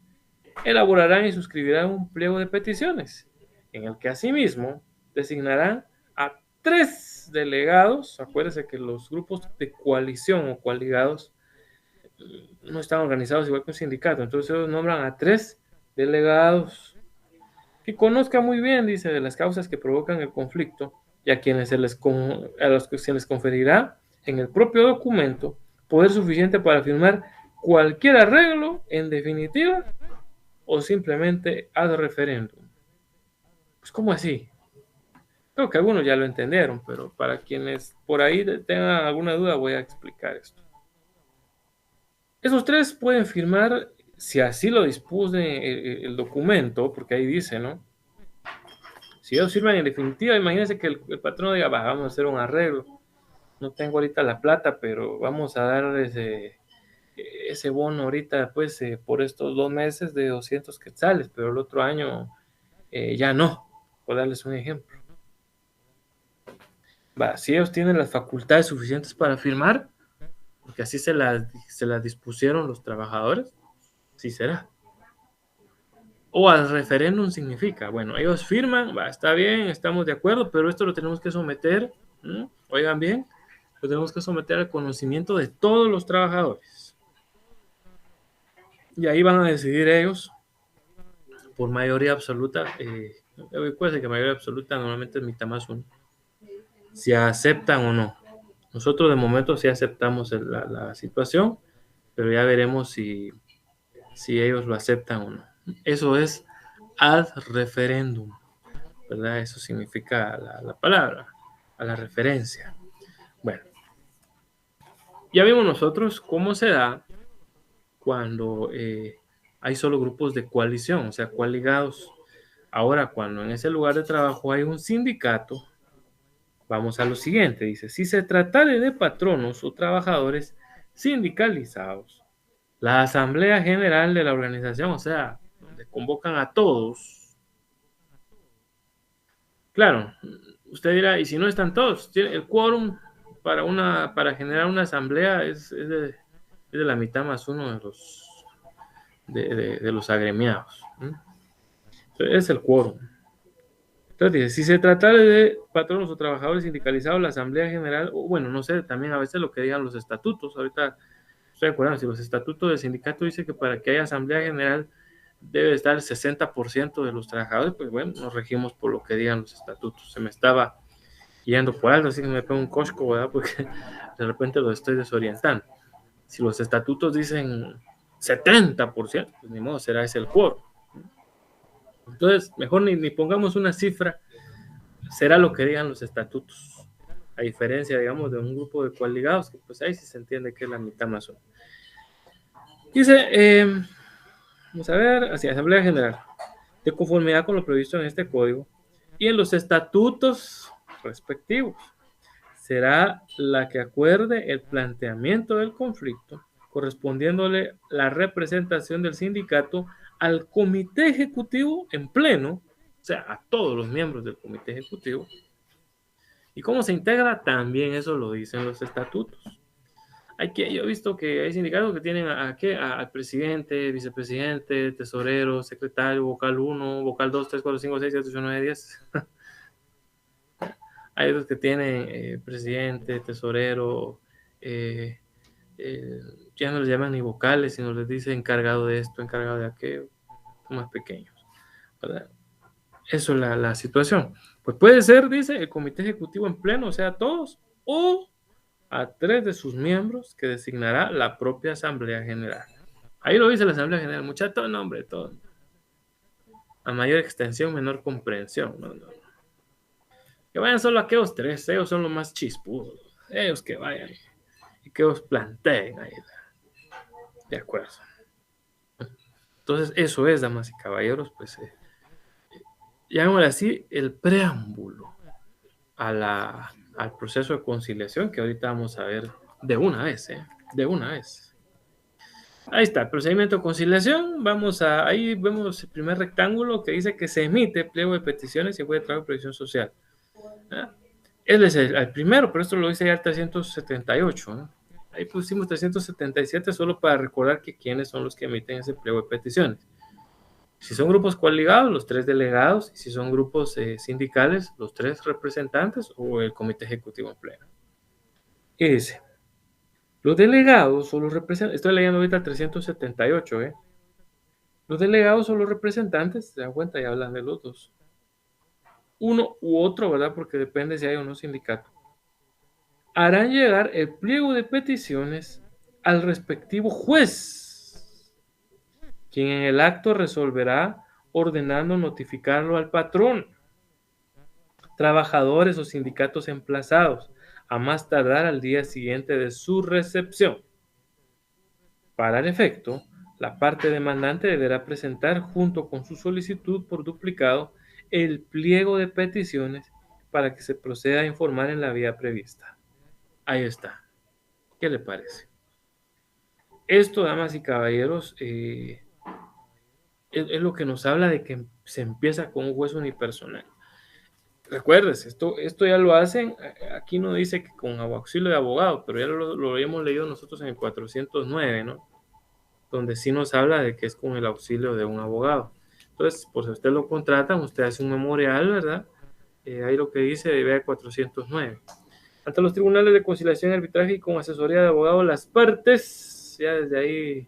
elaborarán y suscribirán un pliego de peticiones, en el que asimismo designarán a 3 delegados. Acuérdense que los grupos de coalición o coaligados no están organizados igual que un sindicato, entonces ellos nombran a 3 delegados que conozcan muy bien, dice, de las causas que provocan el conflicto y a los que se les conferirá en el propio documento poder suficiente para firmar cualquier arreglo en definitiva o simplemente ad referéndum. Pues, ¿cómo así? Creo que algunos ya lo entendieron, pero para quienes por ahí tengan alguna duda voy a explicar esto. Esos 3 pueden firmar, si así lo dispone el documento, porque ahí dice, ¿no? Si ellos firman en definitiva, imagínense que el patrón diga, vamos a hacer un arreglo. No tengo ahorita la plata, pero vamos a dar ese bono ahorita, pues, por estos 2 meses de 200 quetzales, pero el otro año ya no, por darles un ejemplo. Si ellos tienen las facultades suficientes para firmar, porque así se las dispusieron los trabajadores, sí será. O al referéndum significa, bueno, ellos firman, está bien, estamos de acuerdo, pero esto lo tenemos que someter, oigan bien, lo tenemos que someter al conocimiento de todos los trabajadores. Y ahí van a decidir ellos, por mayoría absoluta, recuerden que mayoría absoluta normalmente es mitad más uno, si aceptan o no. Nosotros de momento sí aceptamos la situación, pero ya veremos si ellos lo aceptan o no. Eso es ad referendum, ¿verdad? Eso significa la palabra, a la referencia. Bueno, ya vimos nosotros cómo se da cuando hay solo grupos de coalición, o sea, coaligados. Ahora, cuando en ese lugar de trabajo hay un sindicato, vamos a lo siguiente, dice, si se tratare de patronos o trabajadores sindicalizados, la Asamblea General de la organización, o sea, donde convocan a todos. Claro, usted dirá, ¿y si no están todos? El quórum para generar una asamblea es de la mitad más uno de los agremiados. Es el quórum. Entonces dice, si se trata de patronos o trabajadores sindicalizados, la Asamblea General, o bueno, no sé, también a veces lo que digan los estatutos, ahorita estoy de acuerdo, si los estatutos del sindicato dicen que para que haya Asamblea General debe estar el 60% de los trabajadores, pues bueno, nos regimos por lo que digan los estatutos. Se me estaba yendo por algo, así que me pego un cosco, ¿verdad? Porque de repente lo estoy desorientando. Si los estatutos dicen 70%, pues ni modo, será ese el quórum. Entonces, mejor ni pongamos una cifra, será lo que digan los estatutos. A diferencia, digamos, de un grupo de coaligados, que pues ahí sí se entiende que es la mitad más uno. Dice, vamos a ver, así, Asamblea General, de conformidad con lo previsto en este código y en los estatutos respectivos, será la que acuerde el planteamiento del conflicto, correspondiéndole la representación del sindicato al comité ejecutivo en pleno, o sea, a todos los miembros del comité ejecutivo. ¿Y cómo se integra? También eso lo dicen los estatutos. Yo he visto que hay sindicatos que tienen al presidente, vicepresidente, tesorero, secretario, vocal 1, vocal 2, 3, 4, 5, 6, 7, 8, 9, 10. Hay otros que tienen presidente, tesorero, ya no les llaman ni vocales, sino les dice encargado de esto, encargado de aquello, más pequeños, ¿verdad? Eso es la situación. Pues puede ser, dice, el comité ejecutivo en pleno, o sea, todos, o a 3 de sus miembros que designará la propia Asamblea General. Ahí lo dice la Asamblea General, muchacho, nombre, todo. A mayor extensión, menor comprensión. No. Que vayan solo aquellos 3, ellos son los más chispudos. Ellos que vayan y que os planteen ahí. De acuerdo. Entonces, eso es, damas y caballeros, pues, llamémosle así, el preámbulo al proceso de conciliación que ahorita vamos a ver de una vez, de una vez. Ahí está, procedimiento de conciliación. Ahí vemos el primer rectángulo que dice que se emite pliego de peticiones y fue de trabajo de previsión social. ¿Ah? Él es el primero, pero esto lo dice ya el 378. ¿No? Ahí pusimos 377 solo para recordar que quiénes son los que emiten ese pliego de peticiones. Si son grupos coaligados, los 3 delegados, y si son grupos sindicales, los 3 representantes o el comité ejecutivo en pleno. Y dice, los delegados o los representantes, estoy leyendo ahorita el 378, los delegados o los representantes, se dan cuenta, ya hablan de los dos. Uno u otro, ¿verdad? Porque depende si hay o no sindicato. Harán llegar el pliego de peticiones al respectivo juez, quien en el acto resolverá ordenando notificarlo al patrón, trabajadores o sindicatos emplazados, a más tardar al día siguiente de su recepción. Para el efecto, la parte demandante deberá presentar junto con su solicitud por duplicado el pliego de peticiones para que se proceda a informar en la vía prevista. Ahí está. ¿Qué le parece? Esto, damas y caballeros, es lo que nos habla de que se empieza con un juez unipersonal. Recuerdes, esto ya lo hacen, aquí no dice que con auxilio de abogado, pero ya lo habíamos leído nosotros en el 409, ¿no? Donde sí nos habla de que es con el auxilio de un abogado. Entonces, por si usted lo contratan, usted hace un memorial, ¿verdad? Ahí lo que dice de 409. Ante los tribunales de conciliación y arbitraje y con asesoría de abogado, las partes, ya desde ahí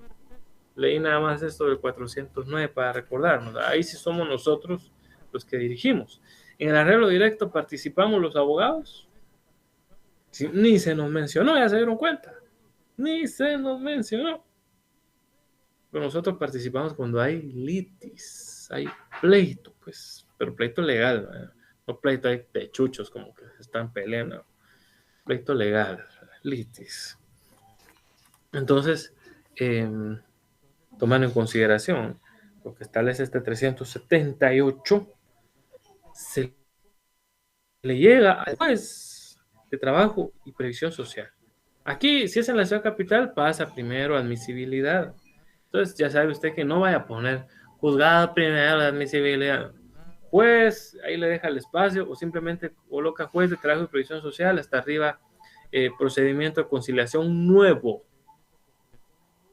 leí nada más esto del 409 para recordarnos. Ahí sí somos nosotros los que dirigimos. En el arreglo directo participamos los abogados. Sí, ni se nos mencionó, ya se dieron cuenta. Ni se nos mencionó. Pero nosotros participamos cuando hay litis, hay pleito, pues, pero pleito legal, ¿verdad? No pleito de chuchos como que se están peleando. Pleito legal, litis. Entonces, tomando en consideración lo que establece este 378, se le llega al juez de trabajo y previsión social. Aquí, si es en la ciudad capital, pasa primero admisibilidad. Entonces, ya sabe usted que no vaya a poner juzgado primero la admisibilidad. Juez, ahí le deja el espacio, o simplemente coloca juez de trabajo y previsión social, hasta arriba, procedimiento de conciliación nuevo.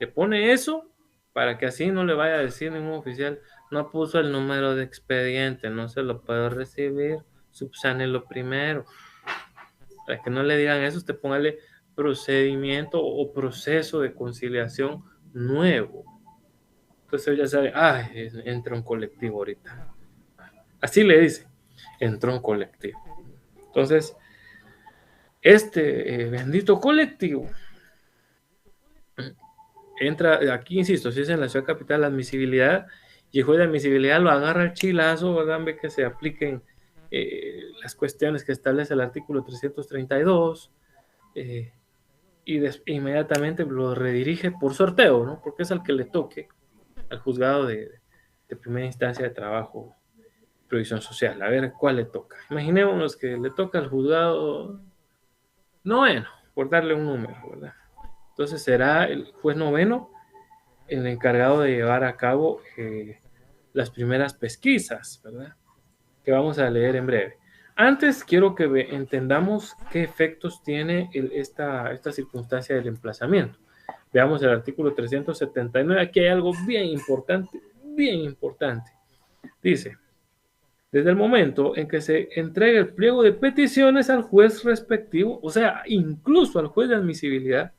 Le pone eso para que así no le vaya a decir ningún oficial, no puso el número de expediente, no se lo puedo recibir, subsánelo primero. Para que no le digan eso, usted póngale procedimiento o proceso de conciliación nuevo. Entonces ya sabe, entra un colectivo ahorita. Así le dice, entró un colectivo. Entonces, este bendito colectivo entra, aquí insisto, si es en la ciudad capital, la admisibilidad, y el juez de admisibilidad lo agarra el chilazo, ¿verdad? Ve que se apliquen las cuestiones que establece el artículo 332, y inmediatamente lo redirige por sorteo, ¿no? Porque es al que le toque al juzgado de primera instancia de trabajo, previsión social, a ver cuál le toca. Imaginémonos que le toca al juzgado noveno, por darle un número, ¿verdad? Entonces será el juez noveno el encargado de llevar a cabo las primeras pesquisas, ¿verdad? Que vamos a leer en breve. Antes quiero que entendamos qué efectos tiene esta circunstancia del emplazamiento. Veamos el artículo 379. Aquí hay algo bien importante, bien importante. Dice, desde el momento en que se entrega el pliego de peticiones al juez respectivo, o sea, incluso al juez de admisibilidad,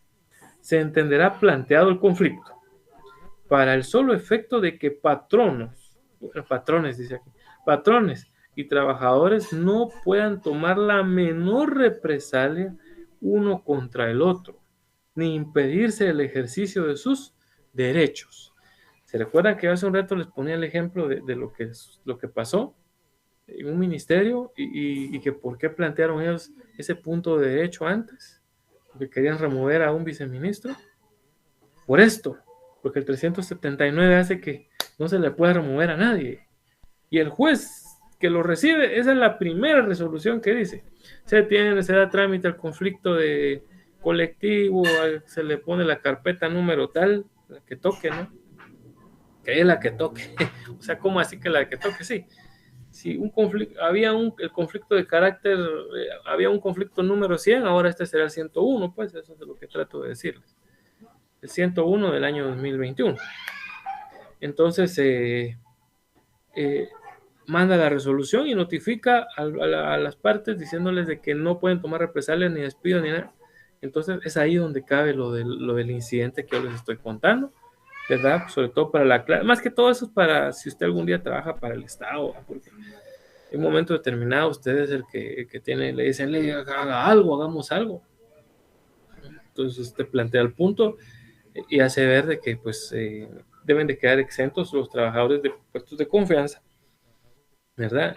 se entenderá planteado el conflicto para el solo efecto de que patrones, dice aquí, patrones y trabajadores no puedan tomar la menor represalia uno contra el otro, ni impedirse el ejercicio de sus derechos. ¿Se recuerdan que hace un rato les ponía el ejemplo de lo que pasó en un ministerio y que por qué plantearon ellos ese punto de derecho antes? Porque querían remover a un viceministro. Por esto, porque el 379 hace que no se le pueda remover a nadie. Y el juez que lo recibe, esa es la primera resolución que dice. Se da trámite al conflicto de colectivo, se le pone la carpeta número tal, la que toque, ¿no? Que es la que toque. O sea, ¿cómo así que la que toque? Sí. Si un conflicto, el conflicto de carácter, había un conflicto número 100, ahora este será el 101, pues eso es lo que trato de decirles. El 101 del año 2021. Entonces, eh, manda la resolución y notifica a las partes diciéndoles de que no pueden tomar represalias ni despido ni nada. Entonces es ahí donde cabe lo del incidente que yo les estoy contando, ¿verdad? Sobre todo para más que todo eso es para si usted algún día trabaja para el Estado, porque en un momento determinado usted es el que tiene, le dicen, le haga algo, hagamos algo. Entonces usted plantea el punto y hace ver de que pues deben de quedar exentos los trabajadores de puestos de confianza, ¿verdad?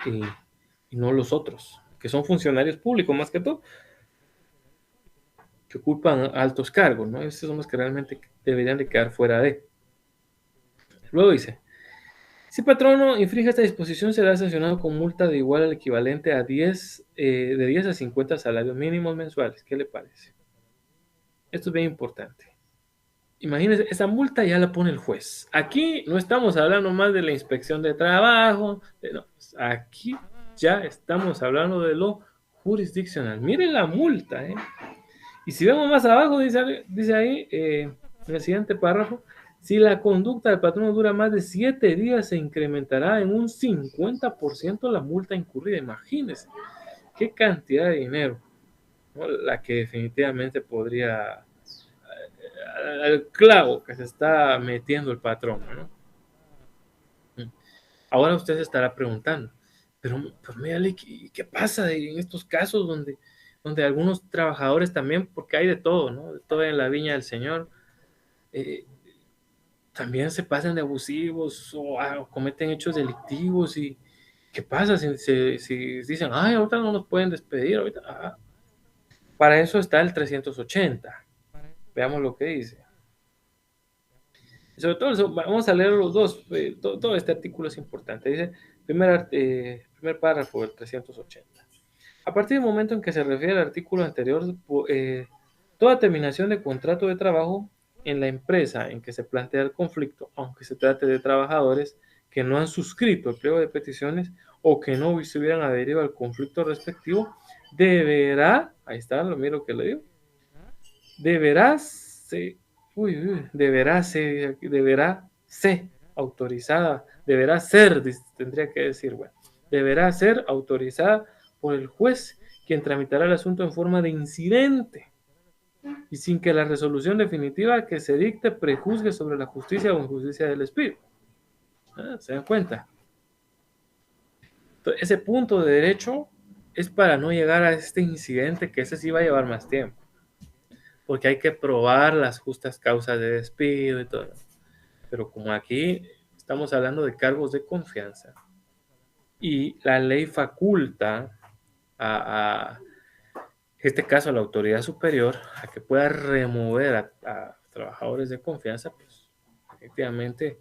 Y no los otros, que son funcionarios públicos más que todo, que ocupan altos cargos, ¿no? Esos son los que realmente deberían de quedar fuera de. Luego dice, si patrono infringe esta disposición será sancionado con multa de igual al equivalente a 10, de 10 a 50 salarios mínimos mensuales. ¿Qué le parece? Esto es bien importante. Imagínense, esa multa ya la pone el juez. Aquí no estamos hablando más de la inspección de trabajo, no, aquí ya estamos hablando de lo jurisdiccional. Miren la multa, ¿eh? Y si vemos más abajo, dice ahí, en el siguiente párrafo, si la conducta del patrono dura más de 7 días, se incrementará en un 50% la multa incurrida. Imagínense qué cantidad de dinero, ¿no? La que definitivamente podría, al clavo que se está metiendo el patrón, ¿no? Ahora usted se estará preguntando, pero mírale, ¿qué pasa en estos casos donde algunos trabajadores también, porque hay de todo, ¿no? De todo en la viña del Señor, eh, también se pasan de abusivos o cometen hechos delictivos y ¿qué pasa si dicen, ay, ahorita no nos pueden despedir, ahorita, para eso está el 380. Veamos lo que dice. Sobre todo, vamos a leer los dos, todo este artículo es importante. Dice, primer párrafo del 380. A partir del momento en que se refiere al artículo anterior, toda terminación de contrato de trabajo en la empresa en que se plantea el conflicto, aunque se trate de trabajadores que no han suscrito el pliego de peticiones o que no se hubieran adherido al conflicto respectivo, deberá, ahí está, miro que le digo, deberá ser, deberá ser autorizada, deberá ser, tendría que decir, bueno, deberá ser autorizada por el juez, quien tramitará el asunto en forma de incidente y sin que la resolución definitiva que se dicte prejuzgue sobre la justicia o injusticia del espíritu. ¿Se dan cuenta? Entonces, ese punto de derecho es para no llegar a este incidente, que ese sí va a llevar más tiempo, porque hay que probar las justas causas de despido y todo. Pero como aquí estamos hablando de cargos de confianza y la ley faculta a este caso a la autoridad superior a que pueda remover a trabajadores de confianza, pues efectivamente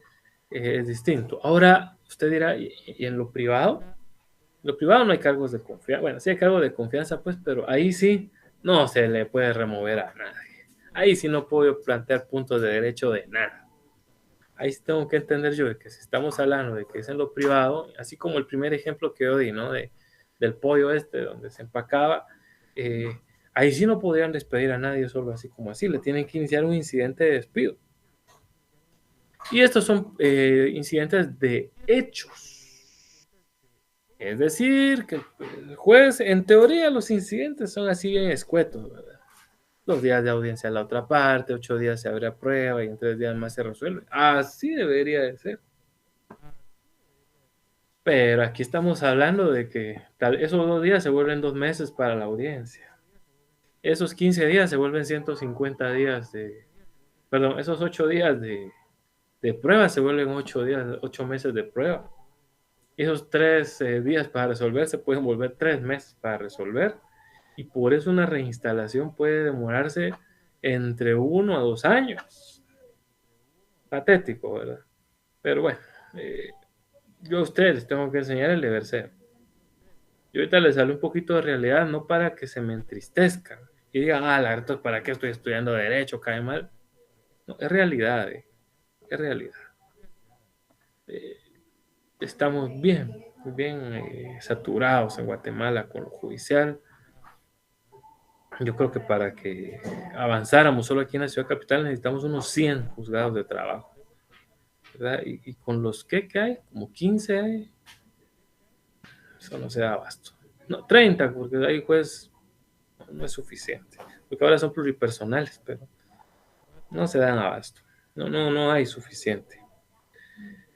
es distinto. Ahora usted dirá, ¿y en lo privado? En lo privado no hay cargos de confianza. Bueno, sí hay cargos de confianza, pues, pero ahí sí no se le puede remover a nadie. Ahí sí no puedo plantear puntos de derecho de nada. Ahí sí tengo que entender yo de que si estamos hablando de que es en lo privado, así como el primer ejemplo que yo di, ¿no? Del pollo este, donde se empacaba, ahí sí no podrían despedir a nadie solo así como así, le tienen que iniciar un incidente de despido. Y estos son incidentes de hechos. Es decir, que el juez, en teoría, los incidentes son así bien escuetos, ¿verdad? 2 días de audiencia a la otra parte, 8 días se abre a prueba y en 3 días más se resuelve. Así debería de ser. Pero aquí estamos hablando de que esos 2 días se vuelven 2 meses para la audiencia. Esos 15 días se vuelven 150 días perdón, esos 8 días de prueba se vuelven 8 días, 8 meses de prueba. Esos 3 días para resolver se pueden volver 3 meses para resolver. Y por eso una reinstalación puede demorarse entre 1 a 2 años. Patético, ¿verdad? Pero bueno, yo a ustedes les tengo que enseñar el deber ser. Y ahorita les sale un poquito de realidad, no para que se me entristezcan y digan, la verdad, ¿para qué estoy estudiando derecho? Cae mal. No, es realidad. es realidad. Eh, Estamos bien, bien saturados en Guatemala con lo judicial. Yo creo que para que avanzáramos solo aquí en la ciudad capital necesitamos unos 100 juzgados de trabajo, ¿verdad? Y con los que hay, como 15 hay, eso no se da abasto. No, 30, porque ahí juez no es suficiente, porque ahora son pluripersonales, pero no se dan abasto. No hay suficiente.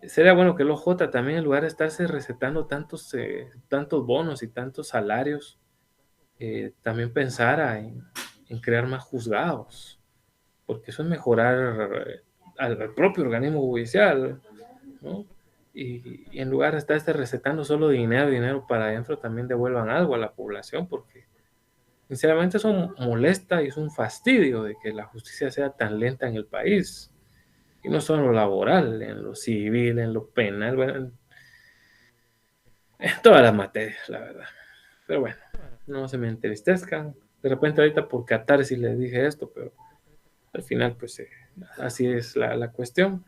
Sería bueno que el OJ también, en lugar de estarse recetando tantos bonos y tantos salarios, también pensara en crear más juzgados, porque eso es mejorar al propio organismo judicial, ¿no? Y en lugar de estarse recetando solo dinero para adentro, también devuelvan algo a la población, porque sinceramente eso molesta y es un fastidio de que la justicia sea tan lenta en el país. Y no solo en lo laboral, en lo civil, en lo penal, bueno, en todas las materias, la verdad. Pero bueno, no se me entristezcan. De repente ahorita por catarsis les dije esto, pero al final pues así es la cuestión.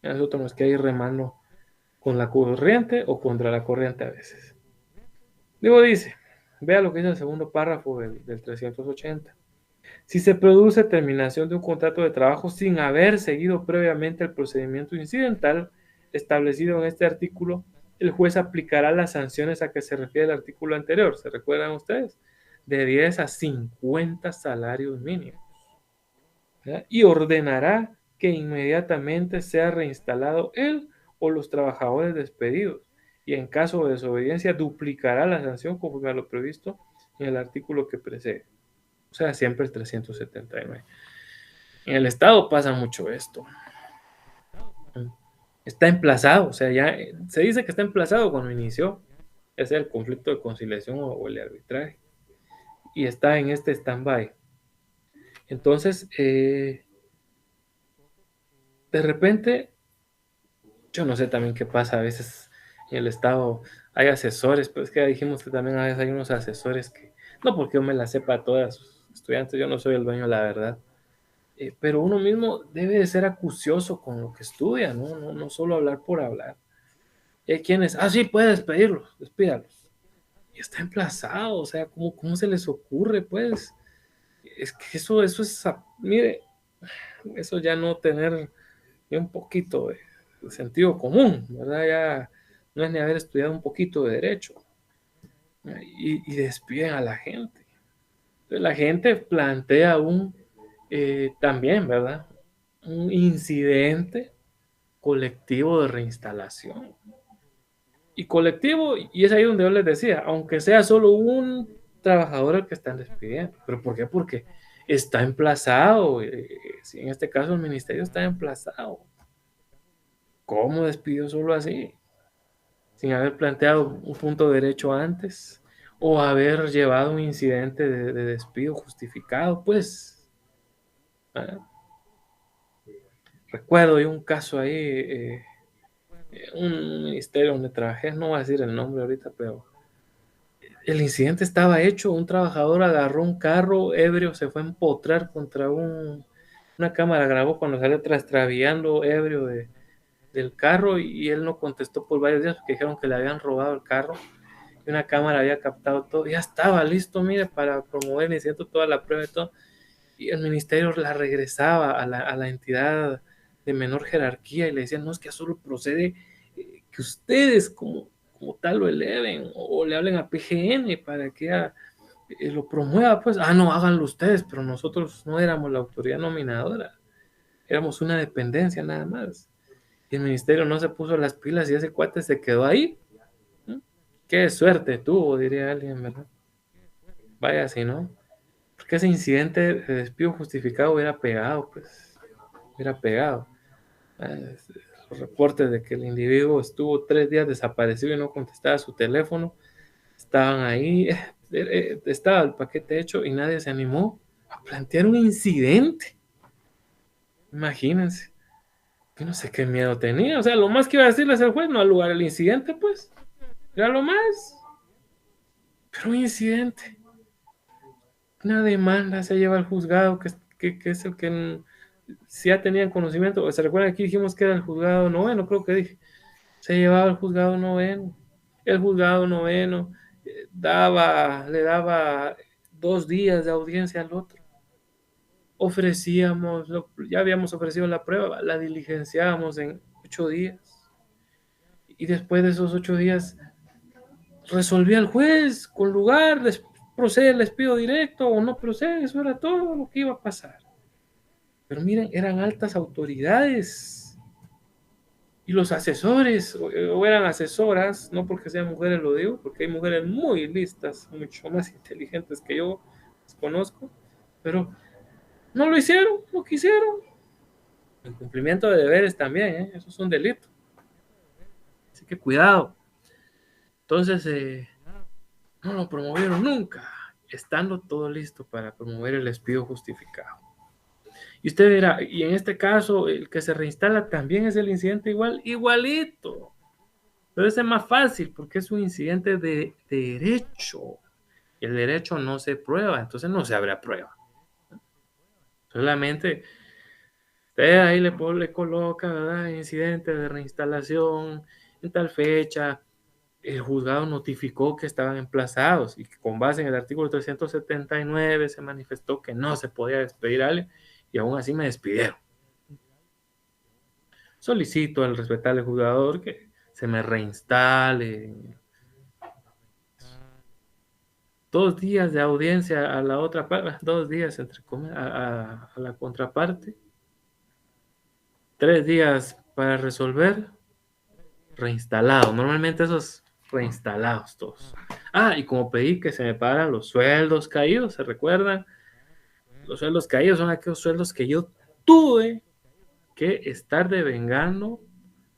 A nosotros nos queda ir remando con la corriente o contra la corriente a veces. Luego dice, vea lo que dice el segundo párrafo del 380. Si se produce terminación de un contrato de trabajo sin haber seguido previamente el procedimiento incidental establecido en este artículo, el juez aplicará las sanciones a que se refiere el artículo anterior. ¿Se recuerdan ustedes? De 10 a 50 salarios mínimos. ¿Verdad? Y ordenará que inmediatamente sea reinstalado él o los trabajadores despedidos. Y en caso de desobediencia, duplicará la sanción conforme a lo previsto en el artículo que precede. O sea, siempre el 379. En el Estado pasa mucho esto. Está emplazado, o sea, ya se dice que está emplazado cuando inició, es el conflicto de conciliación o el arbitraje, y está en este stand-by. Entonces, de repente, yo no sé también qué pasa, a veces en el Estado hay asesores, pero es que ya dijimos que también a veces hay unos asesores que, no porque yo me la sepa a todas sus estudiantes, yo no soy el dueño de la verdad, pero uno mismo debe de ser acucioso con lo que estudia, ¿no? No solo hablar por hablar. Y hay quienes, sí, puede despedirlos, despídalos. Y está emplazado, o sea, ¿cómo se les ocurre, pues? Es que eso es, mire, eso ya no tener ni un poquito de sentido común, ¿verdad? Ya no es ni haber estudiado un poquito de derecho. Y despiden a la gente. Entonces, la gente plantea también, ¿verdad? Un incidente colectivo de reinstalación. Y colectivo, y es ahí donde yo les decía, aunque sea solo un trabajador el que están despidiendo. ¿Pero por qué? Porque está emplazado. Si en este caso el ministerio está emplazado. ¿Cómo despidió solo así? Sin haber planteado un punto de derecho antes o haber llevado un incidente de despido justificado, pues. ¿Ah? Recuerdo yo un caso ahí, un ministerio donde trabajé, no voy a decir el nombre ahorita, pero el incidente estaba hecho, un trabajador agarró un carro ebrio, se fue a empotrar contra una cámara, grabó cuando salió trastrabillando ebrio del carro y él no contestó por varios días porque dijeron que le habían robado el carro y una cámara había captado todo, ya estaba listo, mire, para promover el incidente, toda la prueba y todo, y el ministerio la regresaba a la entidad de menor jerarquía y le decían, no, es que solo procede que ustedes como tal lo eleven o le hablen a PGN para que lo promueva, pues, no, háganlo ustedes, pero nosotros no éramos la autoridad nominadora, éramos una dependencia nada más. Y el ministerio no se puso las pilas y ese cuate se quedó ahí. ¿No? Qué suerte tuvo, diría alguien, ¿verdad? Vaya si no. Porque ese incidente de despido justificado hubiera pegado, pues, hubiera pegado. Los reportes de que el individuo estuvo 3 días desaparecido y no contestaba su teléfono, estaban ahí, estaba el paquete hecho y nadie se animó a plantear un incidente. Imagínense. Yo no sé qué miedo tenía. O sea, lo más que iba a decirles al juez, no al lugar el incidente, pues. Era lo más. Pero un incidente. Una demanda se lleva al juzgado, que es el que si ya tenían conocimiento, ¿se recuerdan? Aquí dijimos que era el juzgado noveno, creo que dije. Se llevaba el juzgado noveno. El juzgado noveno le daba 2 días de audiencia al otro. Ya habíamos ofrecido la prueba, la diligenciábamos en 8 días. Y después de esos 8 días resolvía el juez con lugar, procede el despido directo o no procede, eso era todo lo que iba a pasar. Pero miren, eran altas autoridades y los asesores, o eran asesoras, no porque sean mujeres lo digo, porque hay mujeres muy listas, mucho más inteligentes que yo, las conozco, pero no lo hicieron, no quisieron. El cumplimiento de deberes también, eso es un delito. Así que cuidado. Entonces, no lo promovieron nunca, estando todo listo para promover el despido justificado. Y usted dirá, y en este caso, el que se reinstala también es el incidente igualito. Pero ese es más fácil porque es un incidente de derecho. El derecho no se prueba, entonces no se abre prueba. Solamente usted ahí le coloca, ¿verdad? Incidente de reinstalación en tal fecha. El juzgado notificó que estaban emplazados y que con base en el artículo 379 se manifestó que no se podía despedir a alguien y aún así me despidieron. Solicito al respetable juzgador que se me reinstale 2 días de audiencia a la otra parte, 2 días entre a la contraparte, 3 días para resolver, reinstalado. Normalmente esos reinstalados todos. Ah, y como pedí que se me pagaran los sueldos caídos, ¿se recuerdan? Los sueldos caídos son aquellos sueldos que yo tuve que estar devengando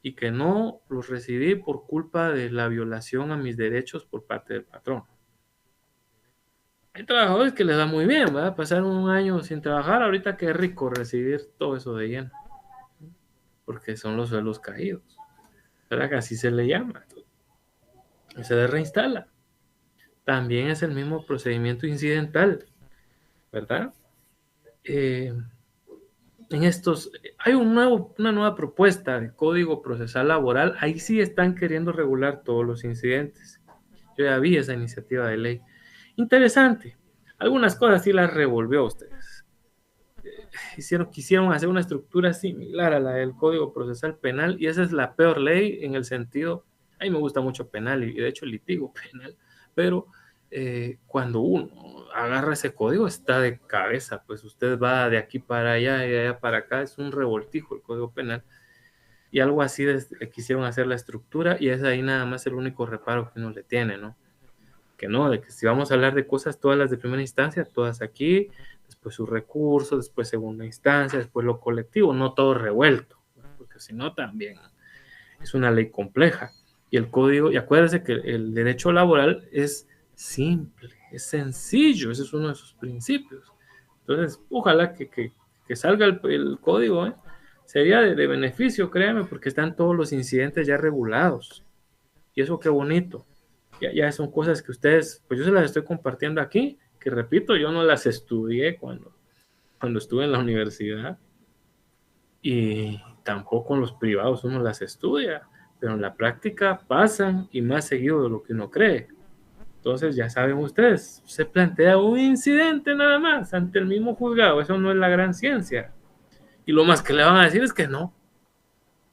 y que no los recibí por culpa de la violación a mis derechos por parte del patrón. Hay trabajadores que les da muy bien, ¿verdad? Pasar un año sin trabajar, ahorita qué rico recibir todo eso de lleno, porque son los sueldos caídos, ¿verdad? Que así se le llama. Se le reinstala. También es el mismo procedimiento incidental, ¿verdad? En estos, hay una nueva propuesta de Código Procesal Laboral, ahí sí están queriendo regular todos los incidentes. Yo ya vi esa iniciativa de ley. Interesante. Algunas cosas sí las revolvió a ustedes. Quisieron hacer una estructura similar a la del Código Procesal Penal y esa es la peor ley en el sentido, a mí me gusta mucho penal y de hecho litigo penal, pero cuando uno agarra ese código está de cabeza, pues usted va de aquí para allá y de allá para acá, es un revoltijo el Código Penal y algo así quisieron hacer la estructura y es ahí nada más el único reparo que uno le tiene, ¿no? Que no, de que si vamos a hablar de cosas, todas las de primera instancia, todas aquí, después sus recursos, después segunda instancia, después lo colectivo, no todo revuelto, porque si no también es una ley compleja. Y el código, y acuérdense que el derecho laboral es simple, es sencillo, ese es uno de sus principios. Entonces, ojalá que salga el código, sería de beneficio, créanme, porque están todos los incidentes ya regulados. Y eso qué bonito. Ya son cosas que ustedes, pues yo se las estoy compartiendo aquí, que repito, yo no las estudié cuando estuve en la universidad y tampoco en los privados uno las estudia, pero en la práctica pasan y más seguido de lo que uno cree. Entonces ya saben ustedes, se plantea un incidente nada más ante el mismo juzgado, eso no es la gran ciencia. Y lo más que le van a decir es que no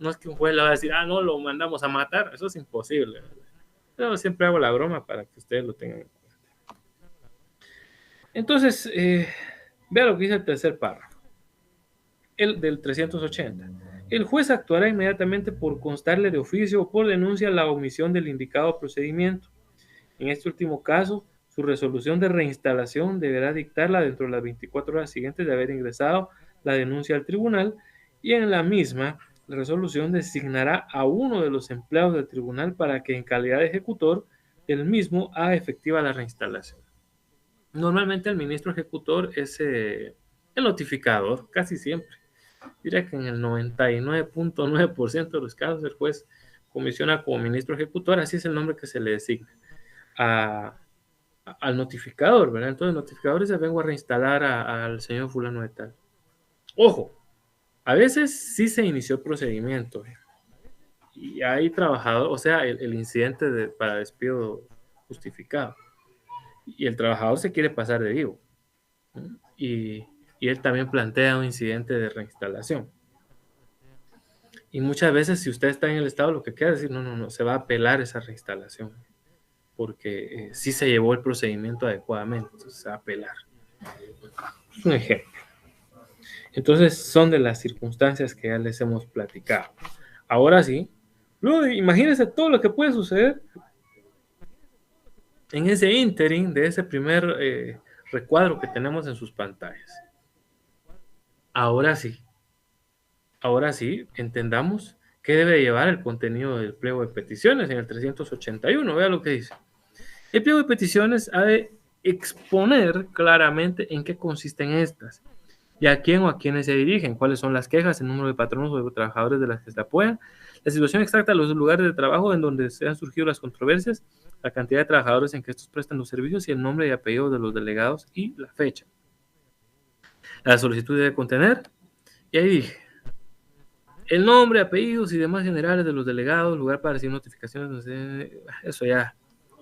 es que un juez le va a decir, no, lo mandamos a matar, eso es imposible. Yo siempre hago la broma para que ustedes lo tengan en cuenta. Entonces, vea lo que dice el tercer párrafo, el del 380. El juez actuará inmediatamente por constarle de oficio o por denuncia la omisión del indicado procedimiento. En este último caso, su resolución de reinstalación deberá dictarla dentro de las 24 horas siguientes de haber ingresado la denuncia al tribunal y en la misma la resolución designará a uno de los empleados del tribunal para que en calidad de ejecutor el mismo haga efectiva la reinstalación. Normalmente el ministro ejecutor es el notificador, casi siempre. Diría que en el 99.9% de los casos el juez comisiona como ministro ejecutor, así es el nombre que se le designa al notificador, ¿verdad? Entonces el notificador dice, vengo a reinstalar al señor fulano de tal. Ojo, A veces sí se inició el procedimiento y hay trabajador, o sea, el incidente para despido justificado. Y el trabajador se quiere pasar de vivo. ¿No? Y él también plantea un incidente de reinstalación. Y muchas veces, si usted está en el Estado, lo que queda es decir, no, se va a apelar esa reinstalación, porque sí se llevó el procedimiento adecuadamente, entonces se va a apelar. Es un ejemplo. Entonces, son de las circunstancias que ya les hemos platicado. Ahora sí, luego imagínense todo lo que puede suceder en ese interim de ese primer recuadro que tenemos en sus pantallas. Ahora sí, entendamos qué debe llevar el contenido del pliego de peticiones en el 381. Vea lo que dice. El pliego de peticiones ha de exponer claramente en qué consisten estas y a quién o a quiénes se dirigen, cuáles son las quejas, el número de patronos o de trabajadores de las que se apoyan, la situación exacta de los lugares de trabajo en donde se han surgido las controversias, la cantidad de trabajadores en que estos prestan los servicios y el nombre y apellido de los delegados y la fecha. La solicitud debe contener, y ahí dije, el nombre, apellidos y demás generales de los delegados, lugar para recibir notificaciones, eso ya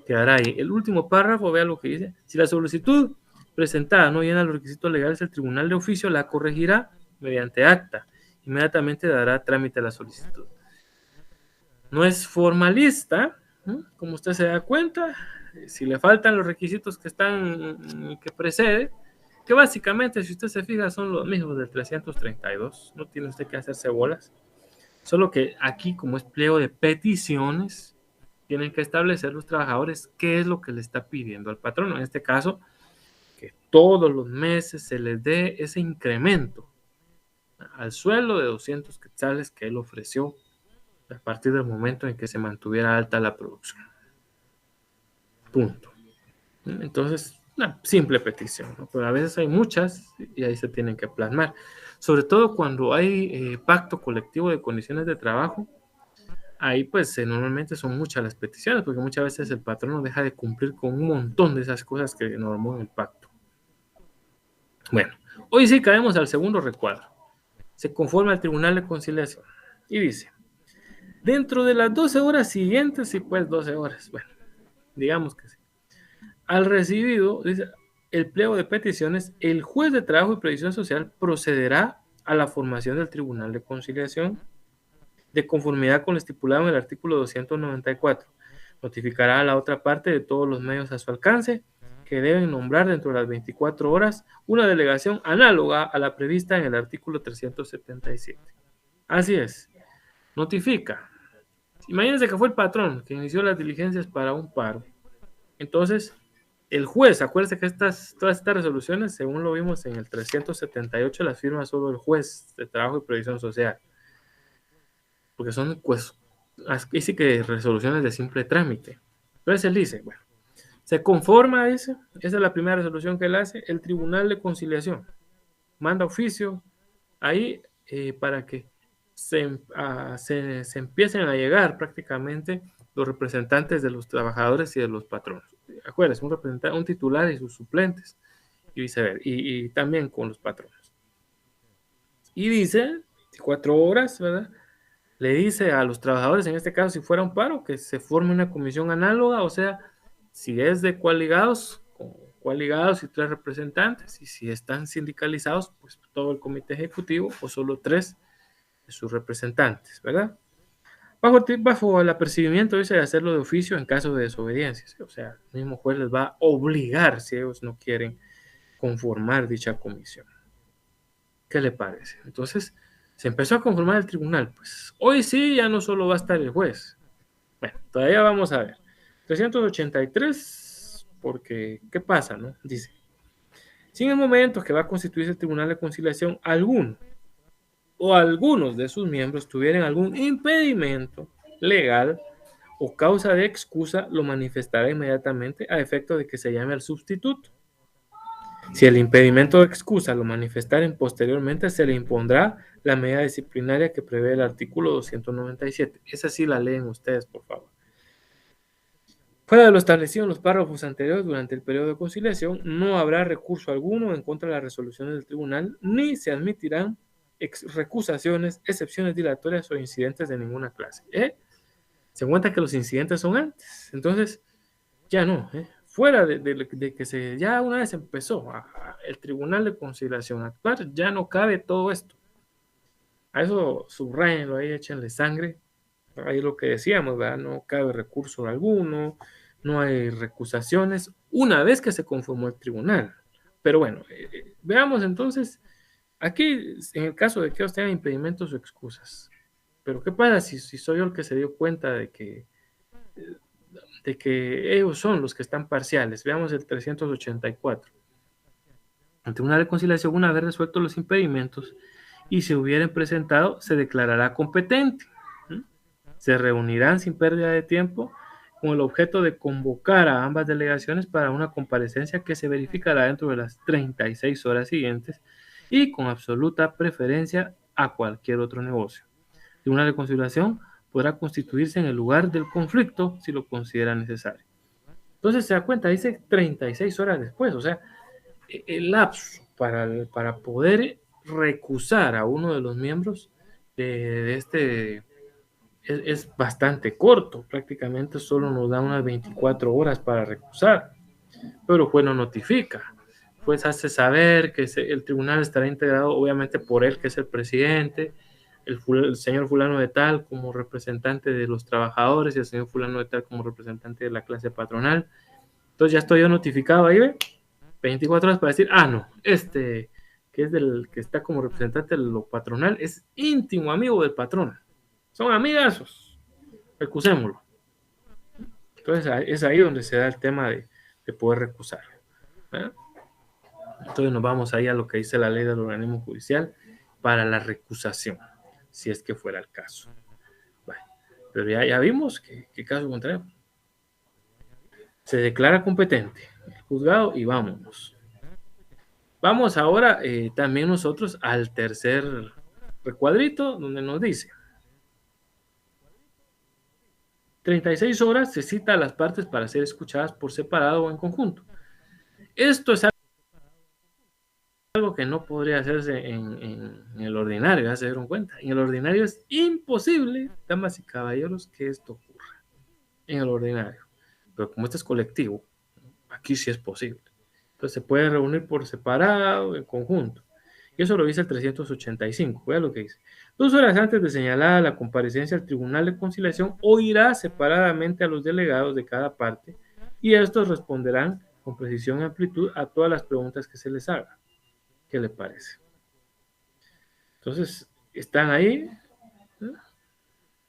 quedará ahí. El último párrafo, vea lo que dice. Si la solicitud presentada no llena los requisitos legales, el tribunal de oficio la corregirá mediante acta. Inmediatamente dará trámite a la solicitud. No es formalista, ¿no? Como usted se da cuenta, si le faltan los requisitos que precede, que básicamente, si usted se fija, son los mismos del 332. No tiene usted que hacerse bolas. Solo que aquí, como es pliego de peticiones, tienen que establecer los trabajadores qué es lo que le está pidiendo al patrón. En este caso, que todos los meses se les dé ese incremento al sueldo de 200 quetzales que él ofreció a partir del momento en que se mantuviera alta la producción. Punto. Entonces, una simple petición, ¿no? Pero a veces hay muchas y ahí se tienen que plasmar. Sobre todo cuando hay pacto colectivo de condiciones de trabajo, ahí pues normalmente son muchas las peticiones, porque muchas veces el patrón no deja de cumplir con un montón de esas cosas que normó en el pacto. Bueno, hoy sí caemos al segundo recuadro. Se conforma al Tribunal de Conciliación y dice, dentro de las 12 horas siguientes, sí pues 12 horas, bueno, digamos que sí. Al recibido, dice, el pliego de peticiones, el juez de trabajo y previsión social procederá a la formación del Tribunal de Conciliación de conformidad con lo estipulado en el artículo 294. Notificará a la otra parte de todos los medios a su alcance que deben nombrar dentro de las 24 horas una delegación análoga a la prevista en el artículo 377. Así es, notifica. Imagínense que fue el patrón que inició las diligencias para un paro. Entonces, el juez, acuérdense que todas estas resoluciones, según lo vimos en el 378, las firma solo el juez de trabajo y previsión social. Porque son, pues, así que resoluciones de simple trámite. Entonces él dice, bueno, se conforma esa es la primera resolución que él hace, el Tribunal de Conciliación manda oficio ahí para que se empiecen a llegar prácticamente los representantes de los trabajadores y de los patronos. Acuérdense, un titular y sus suplentes, y viceversa, y también con los patronos. Y dice, 24 horas, ¿verdad? Le dice a los trabajadores, en este caso, si fuera un paro, que se forme una comisión análoga, o sea, si es de coaligados, coaligados y 3 representantes, y si están sindicalizados, pues todo el comité ejecutivo o solo 3 de sus representantes, ¿verdad? Bajo el apercibimiento, dice, de hacerlo de oficio en caso de desobediencia, o sea, el mismo juez les va a obligar si ellos no quieren conformar dicha comisión. ¿Qué le parece? Entonces, se empezó a conformar el tribunal. Pues hoy sí ya no solo va a estar el juez. Bueno, todavía vamos a ver. 383, porque ¿qué pasa, no? Dice, si en el momento que va a constituirse el Tribunal de Conciliación, alguno o algunos de sus miembros tuvieran algún impedimento legal o causa de excusa, lo manifestará inmediatamente a efecto de que se llame al sustituto. Si el impedimento de excusa lo manifestaren posteriormente, se le impondrá la medida disciplinaria que prevé el artículo 297. Esa sí la leen ustedes, por favor. Fuera de lo establecido en los párrafos anteriores, durante el periodo de conciliación, no habrá recurso alguno en contra de las resoluciones del tribunal, ni se admitirán recusaciones, excepciones dilatorias o incidentes de ninguna clase. Se cuenta que los incidentes son antes, entonces ya no, fuera de que ya una vez empezó el Tribunal de Conciliación a actuar, ya no cabe todo esto. A eso subrayenlo ahí, échenle sangre. Ahí lo que decíamos, ¿verdad? No cabe recurso alguno, no hay recusaciones, una vez que se conformó el tribunal. Pero bueno, veamos entonces, aquí en el caso de que ellos tengan impedimentos o excusas. Pero ¿qué pasa si soy yo el que se dio cuenta de que ellos son los que están parciales? Veamos el 384. El Tribunal de Conciliación, una vez resueltos los impedimentos y se hubieran presentado, se declarará competente. Se reunirán sin pérdida de tiempo con el objeto de convocar a ambas delegaciones para una comparecencia que se verificará dentro de las 36 horas siguientes y con absoluta preferencia a cualquier otro negocio. El Tribunal de Conciliación podrá constituirse en el lugar del conflicto si lo considera necesario. Entonces se da cuenta, dice 36 horas después, o sea, el lapso para poder recusar a uno de los miembros de este es bastante corto, prácticamente solo nos da unas 24 horas para recusar, pero pues no notifica, pues hace saber que el tribunal estará integrado obviamente por él, que es el presidente, el señor fulano de tal como representante de los trabajadores y el señor fulano de tal como representante de la clase patronal. Entonces ya estoy yo notificado ahí, ¿ve? 24 horas para decir, no, que es del que está como representante de lo patronal, es íntimo amigo del patrón. Son amigazos. Recusémoslo. Entonces es ahí donde se da el tema de poder recusar. Entonces nos vamos ahí a lo que dice la ley del organismo judicial para la recusación, si es que fuera el caso. Bueno, pero ya vimos que caso contrario. Se declara competente el juzgado y vámonos. Vamos ahora también nosotros al tercer recuadrito donde nos dice 36 horas se cita a las partes para ser escuchadas por separado o en conjunto. Esto es algo que no podría hacerse en el ordinario, ya se dieron cuenta. En el ordinario es imposible, damas y caballeros, que esto ocurra. En el ordinario. Pero como este es colectivo, aquí sí es posible. Entonces se puede reunir por separado o en conjunto. Y eso lo dice el 385. Vea lo que dice. 2 horas antes de señalada la comparecencia al Tribunal de Conciliación, oirá separadamente a los delegados de cada parte y estos responderán con precisión y amplitud a todas las preguntas que se les haga. ¿Qué le parece? Entonces, están ahí.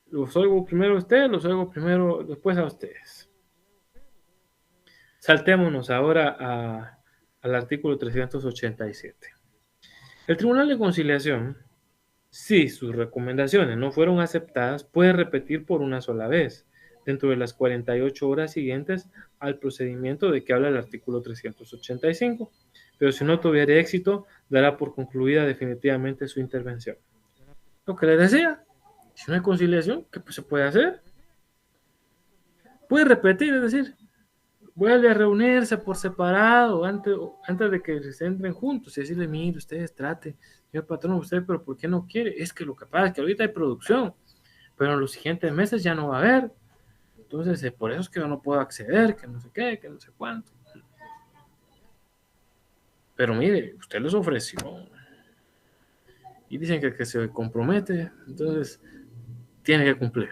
Los oigo primero a ustedes, los oigo primero después a ustedes. Saltémonos ahora al artículo 387. El Tribunal de Conciliación, si sus recomendaciones no fueron aceptadas, puede repetir por una sola vez, dentro de las 48 horas siguientes al procedimiento de que habla el artículo 385, pero si no tuviera éxito, dará por concluida definitivamente su intervención. Lo que les decía, si no hay conciliación, ¿qué se puede hacer? Puede repetir, es decir, vuelve a reunirse por separado antes de que se entren juntos y decirle, mire, ustedes trate, señor patrón, usted, pero ¿por qué no quiere? Es que lo que pasa es que ahorita hay producción, pero en los siguientes meses ya no va a haber. Entonces, por eso es que yo no puedo acceder, que no sé qué, que no sé cuánto. Pero mire, usted les ofreció. Y dicen que el que se compromete, entonces tiene que cumplir.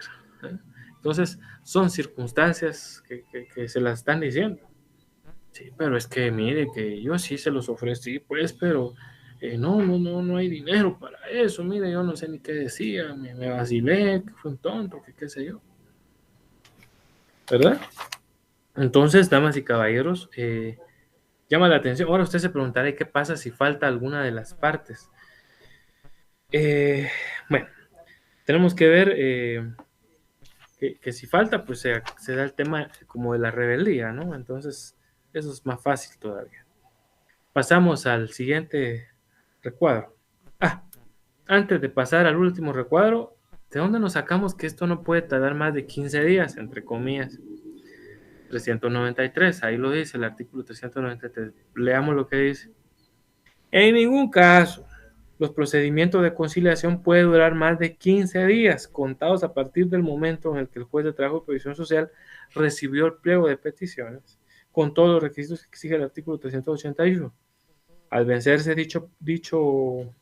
Entonces, son circunstancias que se las están diciendo. Sí, pero es que mire que yo sí se los ofrecí, pues, pero no hay dinero para eso. Mire, yo no sé ni qué decía, me vacilé, que fue un tonto, que qué sé yo. ¿Verdad? Entonces, damas y caballeros, llama la atención. Ahora usted se preguntará qué pasa si falta alguna de las partes. Bueno, tenemos que ver que si falta, pues se da el tema como de la rebeldía, ¿no? Entonces, eso es más fácil todavía. Pasamos al siguiente recuadro. Antes de pasar al último recuadro, ¿de dónde nos sacamos que esto no puede tardar más de 15 días, entre comillas? 393, ahí lo dice el artículo 393. Leamos lo que dice. En ningún caso Los procedimientos de conciliación pueden durar más de 15 días, contados a partir del momento en el que el juez de trabajo y previsión social recibió el pliego de peticiones, con todos los requisitos que exige el artículo 381. Al vencerse dicho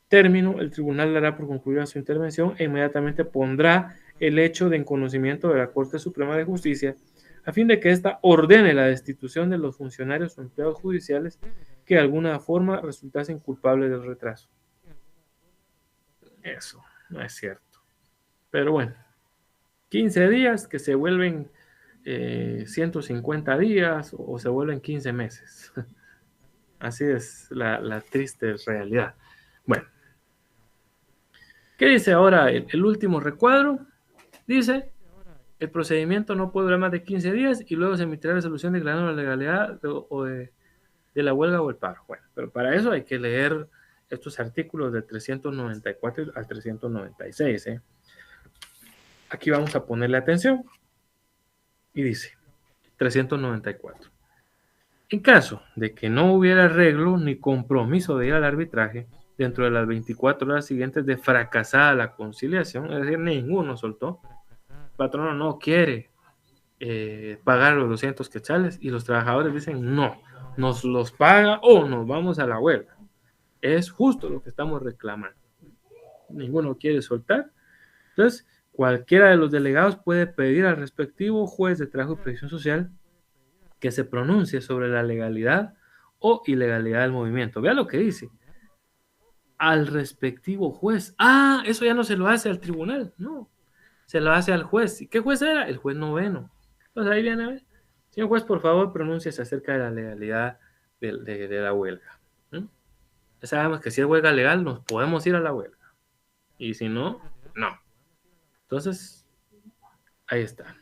término, el tribunal dará por concluida su intervención e inmediatamente pondrá el hecho de en conocimiento de la Corte Suprema de Justicia, a fin de que ésta ordene la destitución de los funcionarios o empleados judiciales que de alguna forma resultasen culpables del retraso. Eso no es cierto. Pero bueno, 15 días que se vuelven 150 días o se vuelven 15 meses. Así es la triste realidad. Bueno, ¿qué dice ahora el último recuadro? Dice, el procedimiento no puede durar más de 15 días y luego se emitirá resolución declarando la legalidad de la huelga o el paro. Bueno, pero para eso hay que leer estos artículos del 394 al 396. Aquí vamos a ponerle atención. Y dice, 394. En caso de que no hubiera arreglo ni compromiso de ir al arbitraje dentro de las 24 horas siguientes de fracasada la conciliación, es decir, ninguno soltó, el patrono no quiere pagar los 200 quetzales y los trabajadores dicen no, nos los paga o nos vamos a la huelga. Es justo lo que estamos reclamando. Ninguno quiere soltar. Entonces, cualquiera de los delegados puede pedir al respectivo juez de trabajo y previsión social que se pronuncie sobre la legalidad o ilegalidad del movimiento. Vea lo que dice. Al respectivo juez. Ah, eso ya no se lo hace al tribunal, no. Se lo hace al juez. ¿Y qué juez era? El juez noveno. Entonces ahí viene a ver. Señor juez, por favor, pronúnciese acerca de la legalidad de la huelga. ¿Mm? Ya sabemos que si es huelga legal, nos podemos ir a la huelga. Y si no, no. Entonces, ahí está.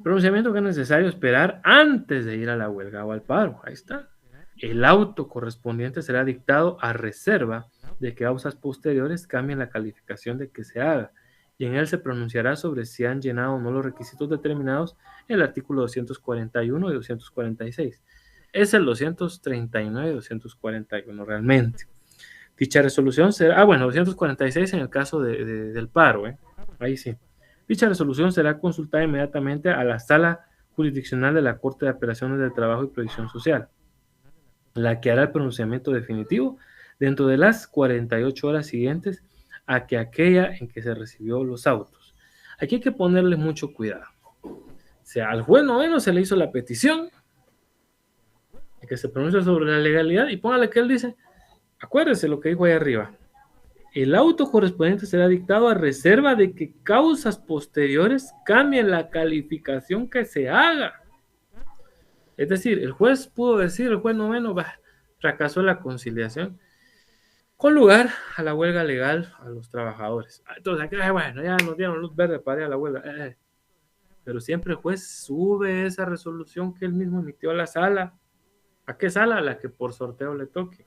Pronunciamiento que es necesario esperar antes de ir a la huelga o al paro. Ahí está. El auto correspondiente será dictado a reserva de que causas posteriores cambien la calificación de que se haga, y en él se pronunciará sobre si han llenado o no los requisitos determinados en el artículo 241 y 246. Es el 239 y 241 realmente. Dicha resolución será, bueno, 246 en el caso del paro, ahí sí. Dicha resolución será consultada inmediatamente a la Sala Jurisdiccional de la Corte de Apelaciones del Trabajo y Previsión Social, la que hará el pronunciamiento definitivo dentro de las 48 horas siguientes a que aquella en que se recibió los autos. Aquí hay que ponerle mucho cuidado. O sea, al juez noveno se le hizo la petición de que se pronuncie sobre la legalidad y póngale que él dice, acuérdese lo que dijo ahí arriba. El auto correspondiente será dictado a reserva de que causas posteriores cambien la calificación que se haga. Es decir, el juez pudo decir, el juez noveno fracasó la conciliación con lugar a la huelga legal a los trabajadores. Entonces, bueno, ya nos dieron luz verde para ir a la huelga. Pero siempre el juez sube esa resolución que él mismo emitió a la sala. ¿A qué sala? A la que por sorteo le toque.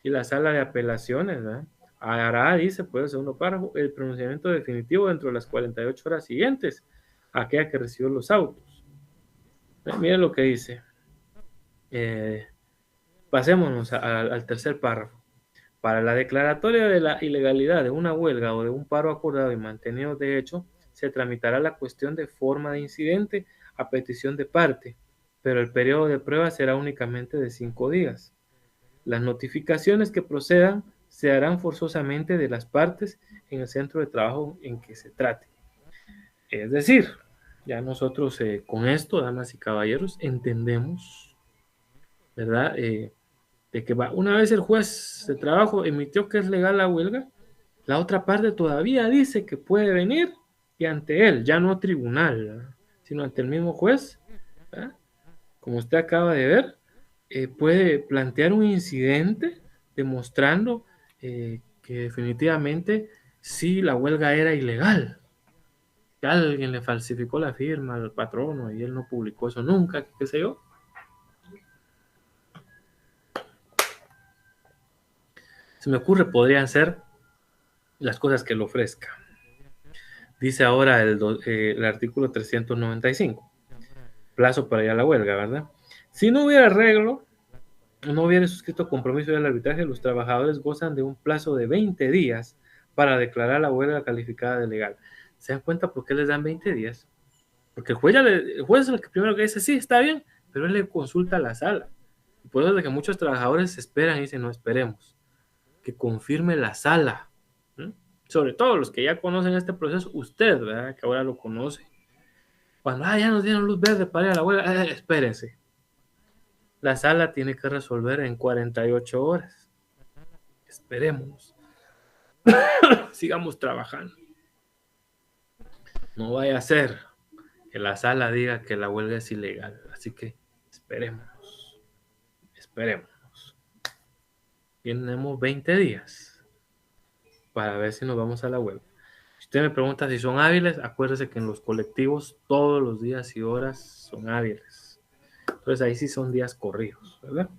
Y la sala de apelaciones, ¿verdad? Hará, dice, pues, el segundo párrafo, el pronunciamiento definitivo dentro de las 48 horas siguientes a aquella que recibió los autos. Miren lo que dice. Pasémonos al tercer párrafo. Para la declaratoria de la ilegalidad de una huelga o de un paro acordado y mantenido de hecho, se tramitará la cuestión de forma de incidente a petición de parte, pero el periodo de prueba será únicamente de 5 días. Las notificaciones que procedan se harán forzosamente de las partes en el centro de trabajo en que se trate. Es decir, ya nosotros con esto, damas y caballeros, entendemos, ¿verdad? De que una vez el juez de trabajo emitió que es legal la huelga, la otra parte todavía dice que puede venir y ante él, ya no tribunal, ¿verdad? Sino ante el mismo juez, ¿verdad? Como usted acaba de ver, puede plantear un incidente demostrando que definitivamente sí la huelga era ilegal, que alguien le falsificó la firma al patrono y él no publicó eso nunca, qué sé yo. Se me ocurre, podrían ser las cosas que le ofrezca. Dice ahora el artículo 395, plazo para ir a la huelga, ¿verdad? Si no hubiera arreglo, no hubiera suscrito compromiso del arbitraje, los trabajadores gozan de un plazo de 20 días para declarar la huelga calificada de legal. ¿Se dan cuenta por qué les dan 20 días? Porque el juez es el que primero que dice, sí, está bien, pero él le consulta a la sala. Y por eso es de que muchos trabajadores esperan y dicen, no, esperemos, que confirme la sala. ¿Mm? Sobre todo los que ya conocen este proceso, usted, ¿verdad? Que ahora lo conoce. Cuando ya nos dieron luz verde para ir a la huelga, espérense. La sala tiene que resolver en 48 horas. Esperemos. Sigamos trabajando. No vaya a ser que la sala diga que la huelga es ilegal. Así que esperemos. Esperemos. Tenemos 20 días para ver si nos vamos a la huelga. Si usted me pregunta si son hábiles, acuérdese que en los colectivos todos los días y horas son hábiles. Entonces ahí sí son días corridos, ¿verdad?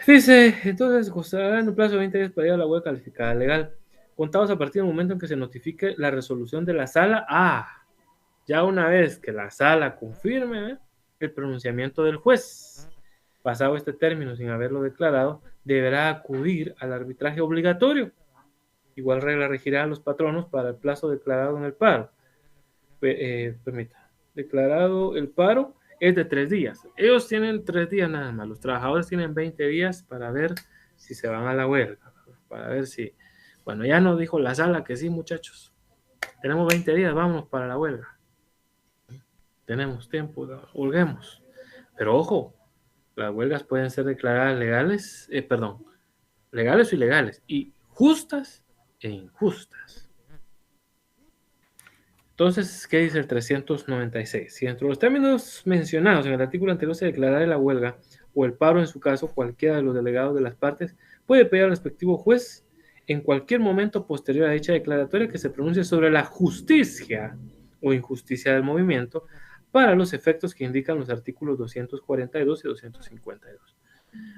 Dice, entonces costará en un plazo de 20 días para ir a la huelga calificada legal, contados a partir del momento en que se notifique la resolución de la sala. Ya una vez que la sala confirme el pronunciamiento del juez, pasado este término sin haberlo declarado, deberá acudir al arbitraje obligatorio. Igual regla regirá a los patronos para el plazo declarado en el paro. Permita, declarado el paro es de 3 días. Ellos tienen 3 días nada más. Los trabajadores tienen 20 días para ver si se van a la huelga. Para ver si... Bueno, ya nos dijo la sala que sí, muchachos. Tenemos 20 días, vámonos para la huelga. Tenemos tiempo, holguemos. Pero ojo, las huelgas pueden ser declaradas legales, legales o ilegales, y justas e injustas. Entonces, ¿qué dice el 396? Si entre los términos mencionados en el artículo anterior se declarara la huelga o el paro, en su caso, cualquiera de los delegados de las partes puede pedir al respectivo juez en cualquier momento posterior a dicha declaratoria que se pronuncie sobre la justicia o injusticia del movimiento para los efectos que indican los artículos 242 y 252.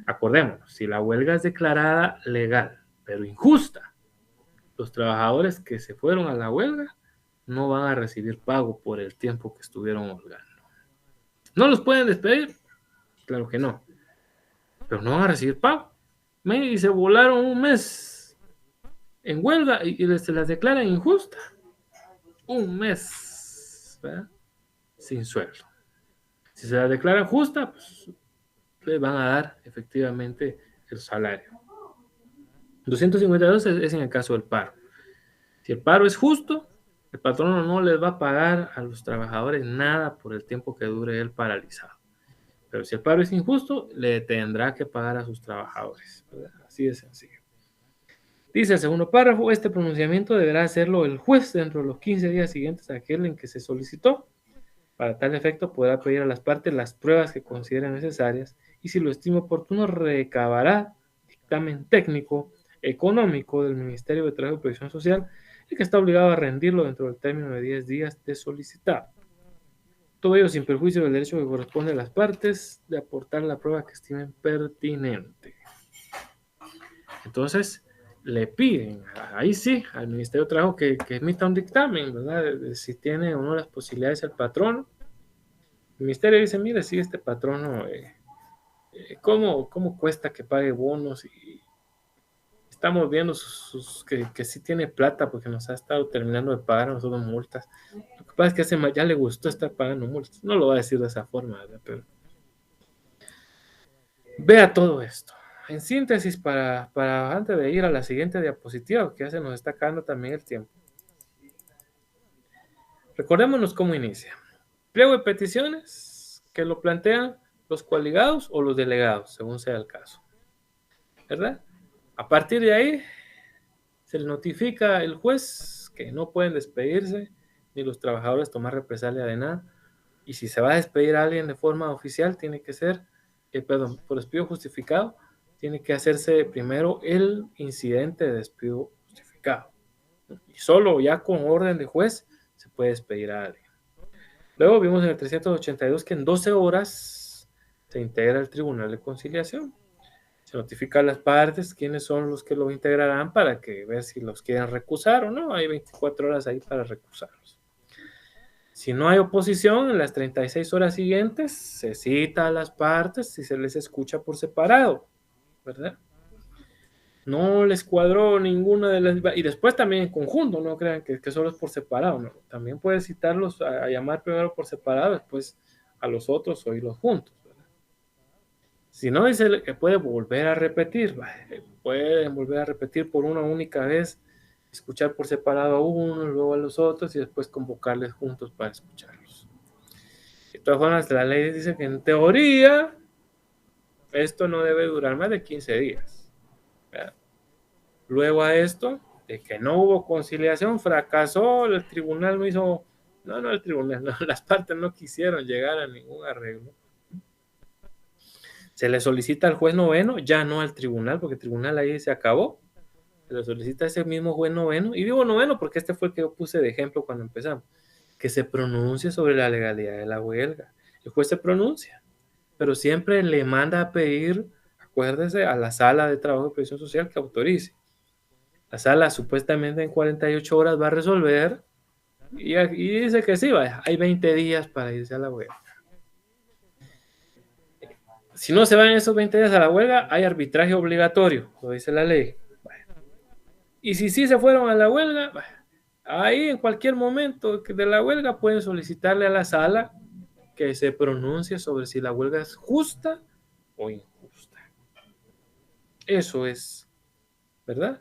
Acordémonos, si la huelga es declarada legal, pero injusta, los trabajadores que se fueron a la huelga no van a recibir pago por el tiempo que estuvieron holgando. ¿No los pueden despedir? Claro que no. Pero no van a recibir pago. Y se volaron un mes en huelga y se las declaran injusta. Un mes, ¿verdad? Sin sueldo. Si se las declaran justa, pues les van a dar efectivamente el salario. 252 es en el caso del paro. Si el paro es justo, el patrono no les va a pagar a los trabajadores nada por el tiempo que dure él paralizado. Pero si el paro es injusto, le tendrá que pagar a sus trabajadores, ¿verdad? Así de sencillo. Dice el segundo párrafo, este pronunciamiento deberá hacerlo el juez dentro de los 15 días siguientes a aquel en que se solicitó. Para tal efecto, podrá pedir a las partes las pruebas que consideren necesarias y, si lo estima oportuno, recabará dictamen técnico económico del Ministerio de Trabajo y Previsión Social, el que está obligado a rendirlo dentro del término de 10 días de solicitar. Todo ello sin perjuicio del derecho que corresponde a las partes de aportar la prueba que estimen pertinente. Entonces, le piden, ahí sí, al Ministerio de Trabajo que emita un dictamen, ¿verdad? De si tiene o no las posibilidades el patrono. El Ministerio dice, mire, si este patrono, ¿cómo cuesta que pague bonos? Y estamos viendo que sí tiene plata porque nos ha estado terminando de pagar a nosotros multas. Lo que pasa es que ya le gustó estar pagando multas. No lo va a decir de esa forma, ¿verdad? Pero vea todo esto. En síntesis, para antes de ir a la siguiente diapositiva, que ya se nos está acabando también el tiempo. Recordémonos cómo inicia. Pliego de peticiones que lo plantean los coaligados o los delegados, según sea el caso. ¿Verdad? A partir de ahí, se le notifica al juez que no pueden despedirse ni los trabajadores tomar represalia de nada. Y si se va a despedir a alguien de forma oficial, tiene que ser, por despido justificado, tiene que hacerse primero el incidente de despido justificado. Y solo ya con orden de juez se puede despedir a alguien. Luego vimos en el 382 que en 12 horas se integra el Tribunal de Conciliación. Se notifica a las partes quiénes son los que lo integrarán para que ver si los quieren recusar o no. Hay 24 horas ahí para recusarlos. Si no hay oposición, en las 36 horas siguientes se cita a las partes y se les escucha por separado, ¿verdad? No les cuadró ninguna de las... Y después también en conjunto, no crean que solo es por separado, ¿no? También puedes citarlos a llamar primero por separado, después a los otros oírlos juntos, ¿verdad? Si no, dice que puede volver a repetir, pueden volver a repetir por una única vez, escuchar por separado a uno, luego a los otros y después convocarles juntos para escucharlos. De todas formas, la ley dice que en teoría esto no debe durar más de 15 días, ¿verdad? Luego a esto, de que no hubo conciliación, fracasó, el tribunal no hizo, no el tribunal, no, las partes no quisieron llegar a ningún arreglo. Se le solicita al juez noveno, ya no al tribunal, porque el tribunal ahí se acabó. Se le solicita a ese mismo juez noveno, y digo noveno porque este fue el que yo puse de ejemplo cuando empezamos, que se pronuncie sobre la legalidad de la huelga. El juez se pronuncia, pero siempre le manda a pedir, acuérdese, a la sala de trabajo de previsión social que autorice. La sala supuestamente en 48 horas va a resolver y dice que sí, vaya, hay 20 días para irse a la huelga. Si no se van esos 20 días a la huelga, hay arbitraje obligatorio, lo dice la ley. Vaya. Y si sí se fueron a la huelga, vaya, ahí en cualquier momento de la huelga pueden solicitarle a la sala que se pronuncie sobre si la huelga es justa o injusta. Eso es, ¿verdad?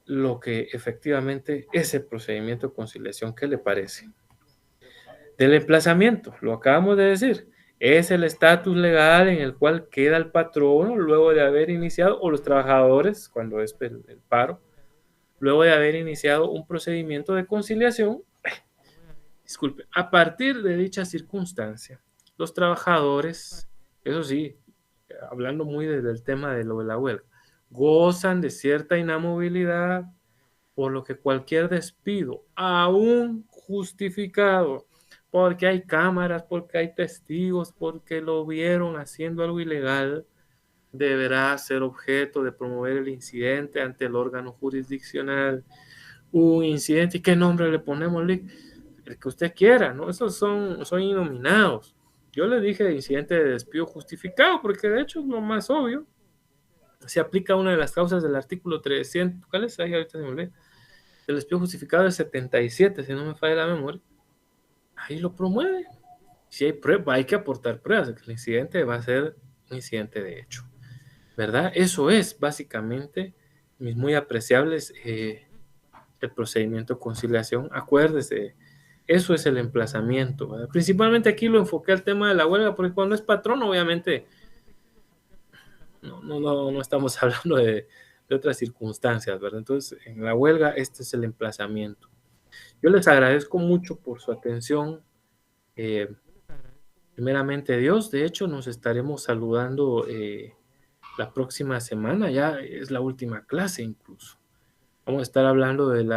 Lo que efectivamente es el procedimiento de conciliación. ¿Qué le parece? Del emplazamiento, lo acabamos de decir, es el estatus legal en el cual queda el patrono luego de haber iniciado, o los trabajadores, cuando es el paro, luego de haber iniciado un procedimiento de conciliación. Disculpe, a partir de dicha circunstancia, los trabajadores, eso sí, hablando muy desde el tema de lo de la huelga, gozan de cierta inamovilidad, por lo que cualquier despido, aún justificado, porque hay cámaras, porque hay testigos, porque lo vieron haciendo algo ilegal, deberá ser objeto de promover el incidente ante el órgano jurisdiccional. Un incidente, ¿y qué nombre le ponemos, Lick? El que usted quiera, ¿no? Esos son inominados. Yo le dije incidente de despido justificado, porque de hecho es lo más obvio. Se aplica una de las causas del artículo 300. ¿Cuál es? Ahí ahorita se me olvidó. El despido justificado es 77, si no me falla la memoria. Ahí lo promueve. Si hay pruebas, hay que aportar pruebas de que el incidente va a ser un incidente de hecho, ¿verdad? Eso es básicamente, mis muy apreciables, el procedimiento de conciliación. Acuérdese, eso es el emplazamiento, ¿verdad? Principalmente aquí lo enfoqué al tema de la huelga, porque cuando es patrón, obviamente, no estamos hablando de otras circunstancias, ¿verdad? Entonces, en la huelga, este es el emplazamiento. Yo les agradezco mucho por su atención. Primeramente Dios, de hecho, nos estaremos saludando la próxima semana, ya es la última clase incluso. Vamos a estar hablando de la